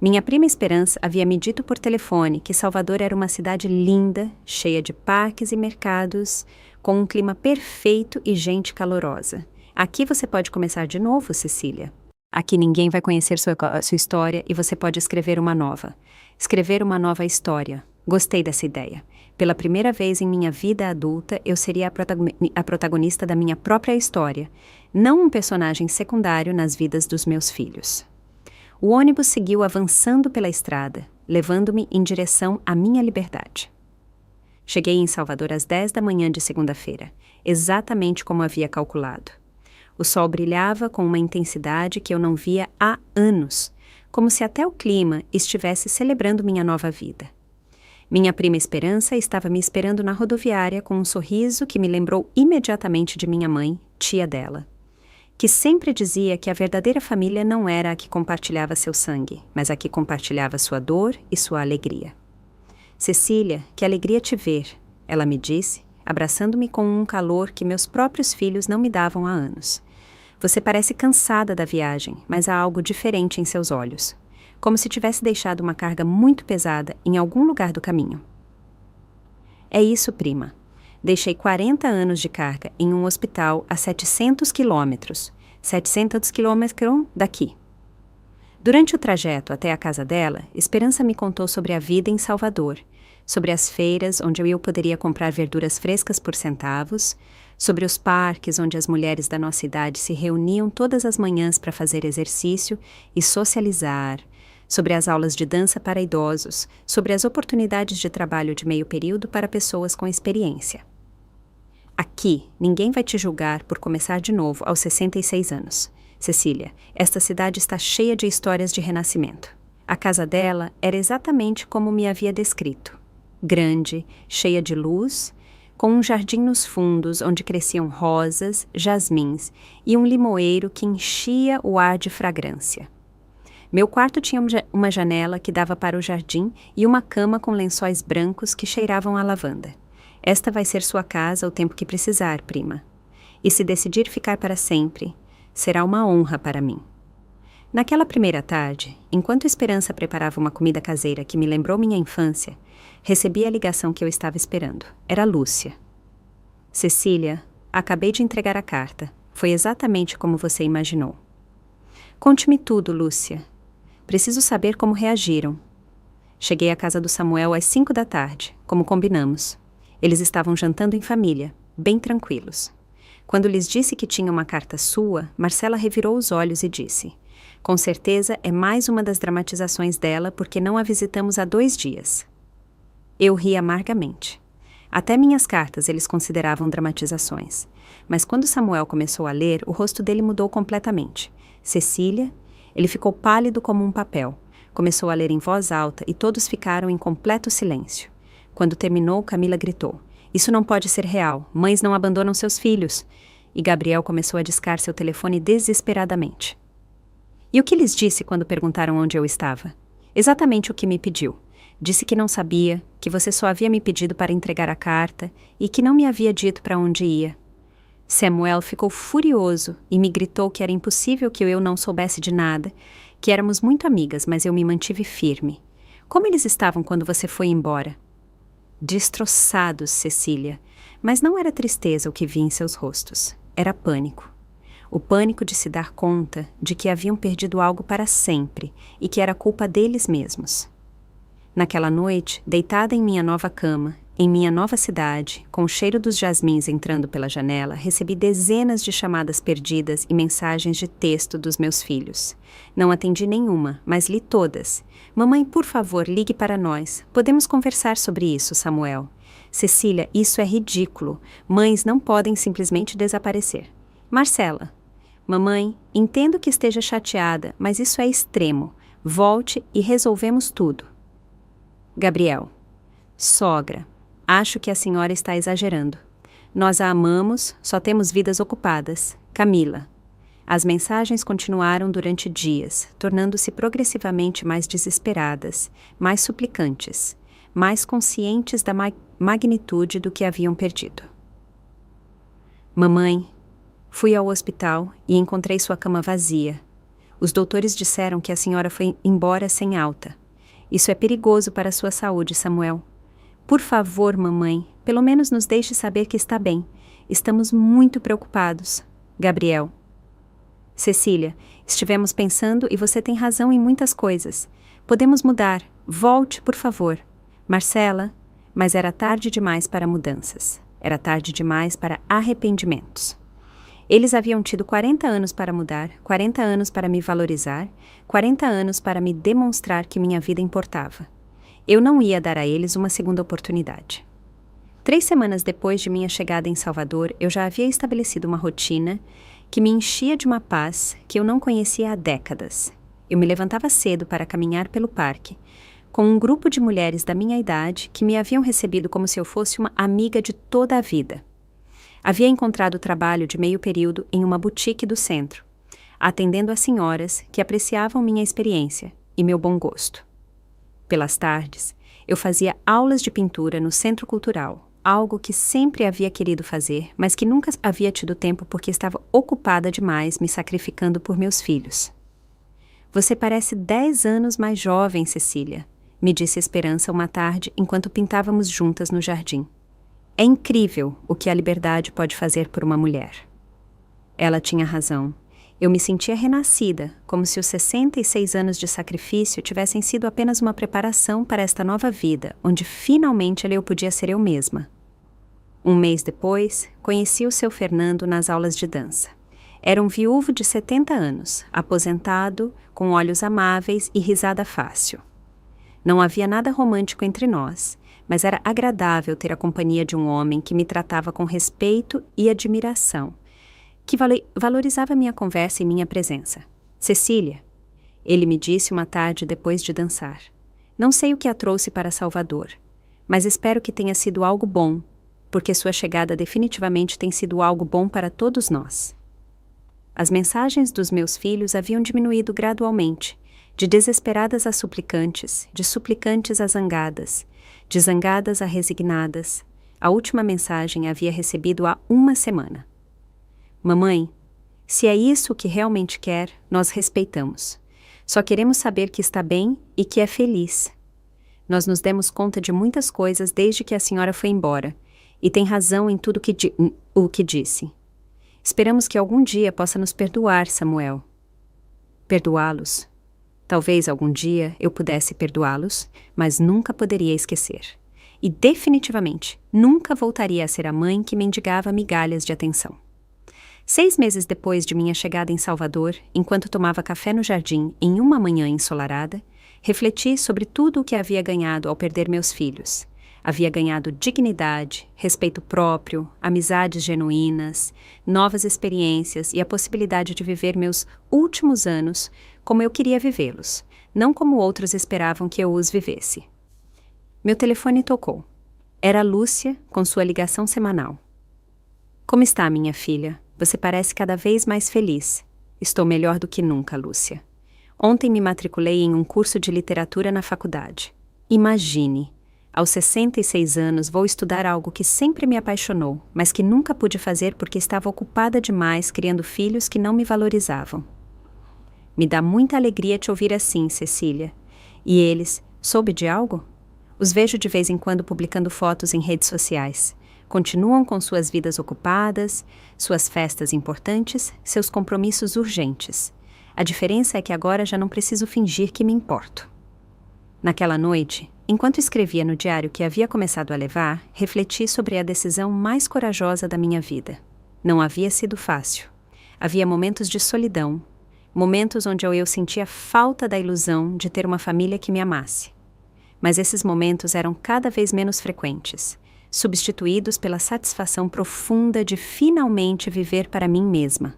Minha prima Esperança havia me dito por telefone que Salvador era uma cidade linda, cheia de parques e mercados, com um clima perfeito e gente calorosa. Aqui você pode começar de novo, Cecília. Aqui ninguém vai conhecer sua história e você pode escrever uma nova. Escrever uma nova história. Gostei dessa ideia. Pela primeira vez em minha vida adulta, eu seria a protagonista da minha própria história, não um personagem secundário nas vidas dos meus filhos. O ônibus seguiu avançando pela estrada, levando-me em direção à minha liberdade. Cheguei em Salvador às 10 da manhã de segunda-feira, exatamente como havia calculado. O sol brilhava com uma intensidade que eu não via há anos, como se até o clima estivesse celebrando minha nova vida. Minha prima Esperança estava me esperando na rodoviária com um sorriso que me lembrou imediatamente de minha mãe, tia dela, que sempre dizia que a verdadeira família não era a que compartilhava seu sangue, mas a que compartilhava sua dor e sua alegria. Cecília, que alegria te ver, ela me disse, abraçando-me com um calor que meus próprios filhos não me davam há anos. Você parece cansada da viagem, mas há algo diferente em seus olhos, como se tivesse deixado uma carga muito pesada em algum lugar do caminho. É isso, prima. Deixei 40 anos de carga em um hospital a 700 quilômetros. 700 quilômetros daqui. Durante o trajeto até a casa dela, Esperança me contou sobre a vida em Salvador, sobre as feiras onde eu poderia comprar verduras frescas por centavos, sobre os parques onde as mulheres da nossa idade se reuniam todas as manhãs para fazer exercício e socializar, sobre as aulas de dança para idosos, sobre as oportunidades de trabalho de meio período para pessoas com experiência. Aqui, ninguém vai te julgar por começar de novo aos 66 anos. Cecília, esta cidade está cheia de histórias de renascimento. A casa dela era exatamente como me havia descrito. Grande, cheia de luz, com um jardim nos fundos onde cresciam rosas, jasmins e um limoeiro que enchia o ar de fragrância. Meu quarto tinha uma janela que dava para o jardim e uma cama com lençóis brancos que cheiravam a lavanda. Esta vai ser sua casa o tempo que precisar, prima. E se decidir ficar para sempre, será uma honra para mim. Naquela primeira tarde, enquanto Esperança preparava uma comida caseira que me lembrou minha infância, recebi a ligação que eu estava esperando. Era Lúcia. Cecília, acabei de entregar a carta. Foi exatamente como você imaginou. Conte-me tudo, Lúcia. Preciso saber como reagiram. Cheguei à casa do Samuel às 5 da tarde, como combinamos. Eles estavam jantando em família, bem tranquilos. Quando lhes disse que tinha uma carta sua, Marcela revirou os olhos e disse: com certeza é mais uma das dramatizações dela porque não a visitamos há 2 dias. Eu ri amargamente. Até minhas cartas eles consideravam dramatizações. Mas quando Samuel começou a ler, o rosto dele mudou completamente. Cecília, ele ficou pálido como um papel. Começou a ler em voz alta e todos ficaram em completo silêncio. Quando terminou, Camila gritou: isso não pode ser real. Mães não abandonam seus filhos. E Gabriel começou a discar seu telefone desesperadamente. E o que lhes disse quando perguntaram onde eu estava? Exatamente o que me pediu. Disse que não sabia, que você só havia me pedido para entregar a carta e que não me havia dito para onde ia. Samuel ficou furioso e me gritou que era impossível que eu não soubesse de nada, que éramos muito amigas, mas eu me mantive firme. Como eles estavam quando você foi embora? Destroçados, Cecília. Mas não era tristeza o que vi em seus rostos. Era pânico. O pânico de se dar conta de que haviam perdido algo para sempre e que era culpa deles mesmos. Naquela noite, deitada em minha nova cama, em minha nova cidade, com o cheiro dos jasmins entrando pela janela, recebi dezenas de chamadas perdidas e mensagens de texto dos meus filhos. Não atendi nenhuma, mas li todas. Mamãe, por favor, ligue para nós. Podemos conversar sobre isso, Samuel. Cecília, isso é ridículo. Mães não podem simplesmente desaparecer. Marcela. Mamãe, entendo que esteja chateada, mas isso é extremo. Volte e resolvemos tudo. Gabriel. Sogra. Acho que a senhora está exagerando. Nós a amamos, só temos vidas ocupadas. Camila. As mensagens continuaram durante dias, tornando-se progressivamente mais desesperadas, mais suplicantes, mais conscientes da magnitude do que haviam perdido. Mamãe, fui ao hospital e encontrei sua cama vazia. Os doutores disseram que a senhora foi embora sem alta. Isso é perigoso para a sua saúde, Samuel. Por favor, mamãe, pelo menos nos deixe saber que está bem. Estamos muito preocupados. Gabriel. Cecília, estivemos pensando e você tem razão em muitas coisas. Podemos mudar. Volte, por favor. Marcela, mas era tarde demais para mudanças. Era tarde demais para arrependimentos. Eles haviam tido 40 anos para mudar, 40 anos para me valorizar, 40 anos para me demonstrar que minha vida importava. Eu não ia dar a eles uma segunda oportunidade. 3 semanas depois de minha chegada em Salvador, eu já havia estabelecido uma rotina que me enchia de uma paz que eu não conhecia há décadas. Eu me levantava cedo para caminhar pelo parque, com um grupo de mulheres da minha idade que me haviam recebido como se eu fosse uma amiga de toda a vida. Havia encontrado trabalho de meio período em uma boutique do centro, atendendo a senhoras que apreciavam minha experiência e meu bom gosto. Pelas tardes, eu fazia aulas de pintura no Centro Cultural, algo que sempre havia querido fazer, mas que nunca havia tido tempo porque estava ocupada demais me sacrificando por meus filhos. Você parece 10 anos mais jovem, Cecília, me disse Esperança uma tarde enquanto pintávamos juntas no jardim. É incrível o que a liberdade pode fazer por uma mulher. Ela tinha razão. Eu me sentia renascida, como se os 66 anos de sacrifício tivessem sido apenas uma preparação para esta nova vida, onde finalmente eu podia ser eu mesma. Um mês depois, conheci o seu Fernando nas aulas de dança. Era um viúvo de 70 anos, aposentado, com olhos amáveis e risada fácil. Não havia nada romântico entre nós, mas era agradável ter a companhia de um homem que me tratava com respeito e admiração, que valorizava minha conversa e minha presença. Cecília, ele me disse uma tarde depois de dançar. Não sei o que a trouxe para Salvador, mas espero que tenha sido algo bom, porque sua chegada definitivamente tem sido algo bom para todos nós. As mensagens dos meus filhos haviam diminuído gradualmente, de desesperadas a suplicantes, de suplicantes a zangadas, de zangadas a resignadas. A última mensagem havia recebido há 1 semana. Mamãe, se é isso que realmente quer, nós respeitamos. Só queremos saber que está bem e que é feliz. Nós nos demos conta de muitas coisas desde que a senhora foi embora, e tem razão em tudo o que disse. Esperamos que algum dia possa nos perdoar, Samuel. Perdoá-los? Talvez algum dia eu pudesse perdoá-los, mas nunca poderia esquecer. E definitivamente nunca voltaria a ser a mãe que mendigava migalhas de atenção. 6 meses depois de minha chegada em Salvador, enquanto tomava café no jardim em uma manhã ensolarada, refleti sobre tudo o que havia ganhado ao perder meus filhos. Havia ganhado dignidade, respeito próprio, amizades genuínas, novas experiências e a possibilidade de viver meus últimos anos como eu queria vivê-los, não como outros esperavam que eu os vivesse. Meu telefone tocou. Era Lúcia, com sua ligação semanal. Como está, minha filha? Você parece cada vez mais feliz. Estou melhor do que nunca, Lúcia. Ontem me matriculei em um curso de literatura na faculdade. Imagine! Aos 66 anos vou estudar algo que sempre me apaixonou, mas que nunca pude fazer porque estava ocupada demais criando filhos que não me valorizavam. Me dá muita alegria te ouvir assim, Cecília. E eles, soube de algo? Os vejo de vez em quando publicando fotos em redes sociais. Continuam com suas vidas ocupadas, suas festas importantes, seus compromissos urgentes. A diferença é que agora já não preciso fingir que me importo. Naquela noite, enquanto escrevia no diário que havia começado a levar, refleti sobre a decisão mais corajosa da minha vida. Não havia sido fácil. Havia momentos de solidão, momentos onde eu sentia falta da ilusão de ter uma família que me amasse. Mas esses momentos eram cada vez menos frequentes, substituídos pela satisfação profunda de finalmente viver para mim mesma.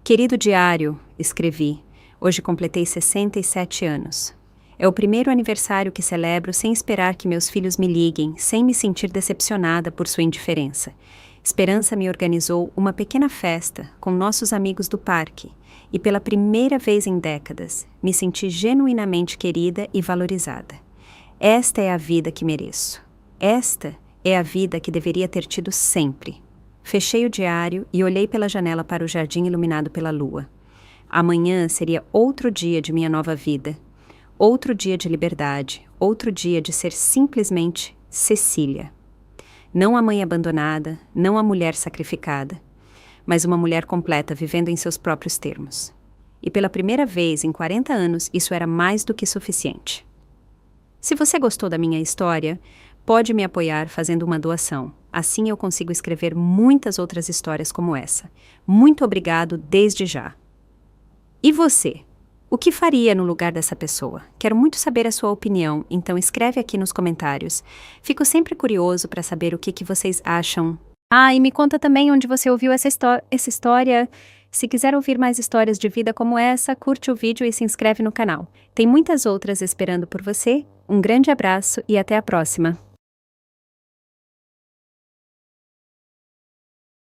Querido diário, escrevi, hoje completei 67 anos. É o primeiro aniversário que celebro sem esperar que meus filhos me liguem, sem me sentir decepcionada por sua indiferença. Esperança me organizou uma pequena festa com nossos amigos do parque e pela primeira vez em décadas me senti genuinamente querida e valorizada. Esta é a vida que mereço. Esta é a vida que deveria ter tido sempre. Fechei o diário e olhei pela janela para o jardim iluminado pela lua. Amanhã seria outro dia de minha nova vida. Outro dia de liberdade, outro dia de ser simplesmente Cecília. Não a mãe abandonada, não a mulher sacrificada, mas uma mulher completa vivendo em seus próprios termos. E pela primeira vez em 40 anos, isso era mais do que suficiente. Se você gostou da minha história, pode me apoiar fazendo uma doação. Assim eu consigo escrever muitas outras histórias como essa. Muito obrigado desde já. E você? O que faria no lugar dessa pessoa? Quero muito saber a sua opinião, então escreve aqui nos comentários. Fico sempre curioso para saber o que vocês acham. E me conta também onde você ouviu essa história. Se quiser ouvir mais histórias de vida como essa, curte o vídeo e se inscreve no canal. Tem muitas outras esperando por você. Um grande abraço e até a próxima!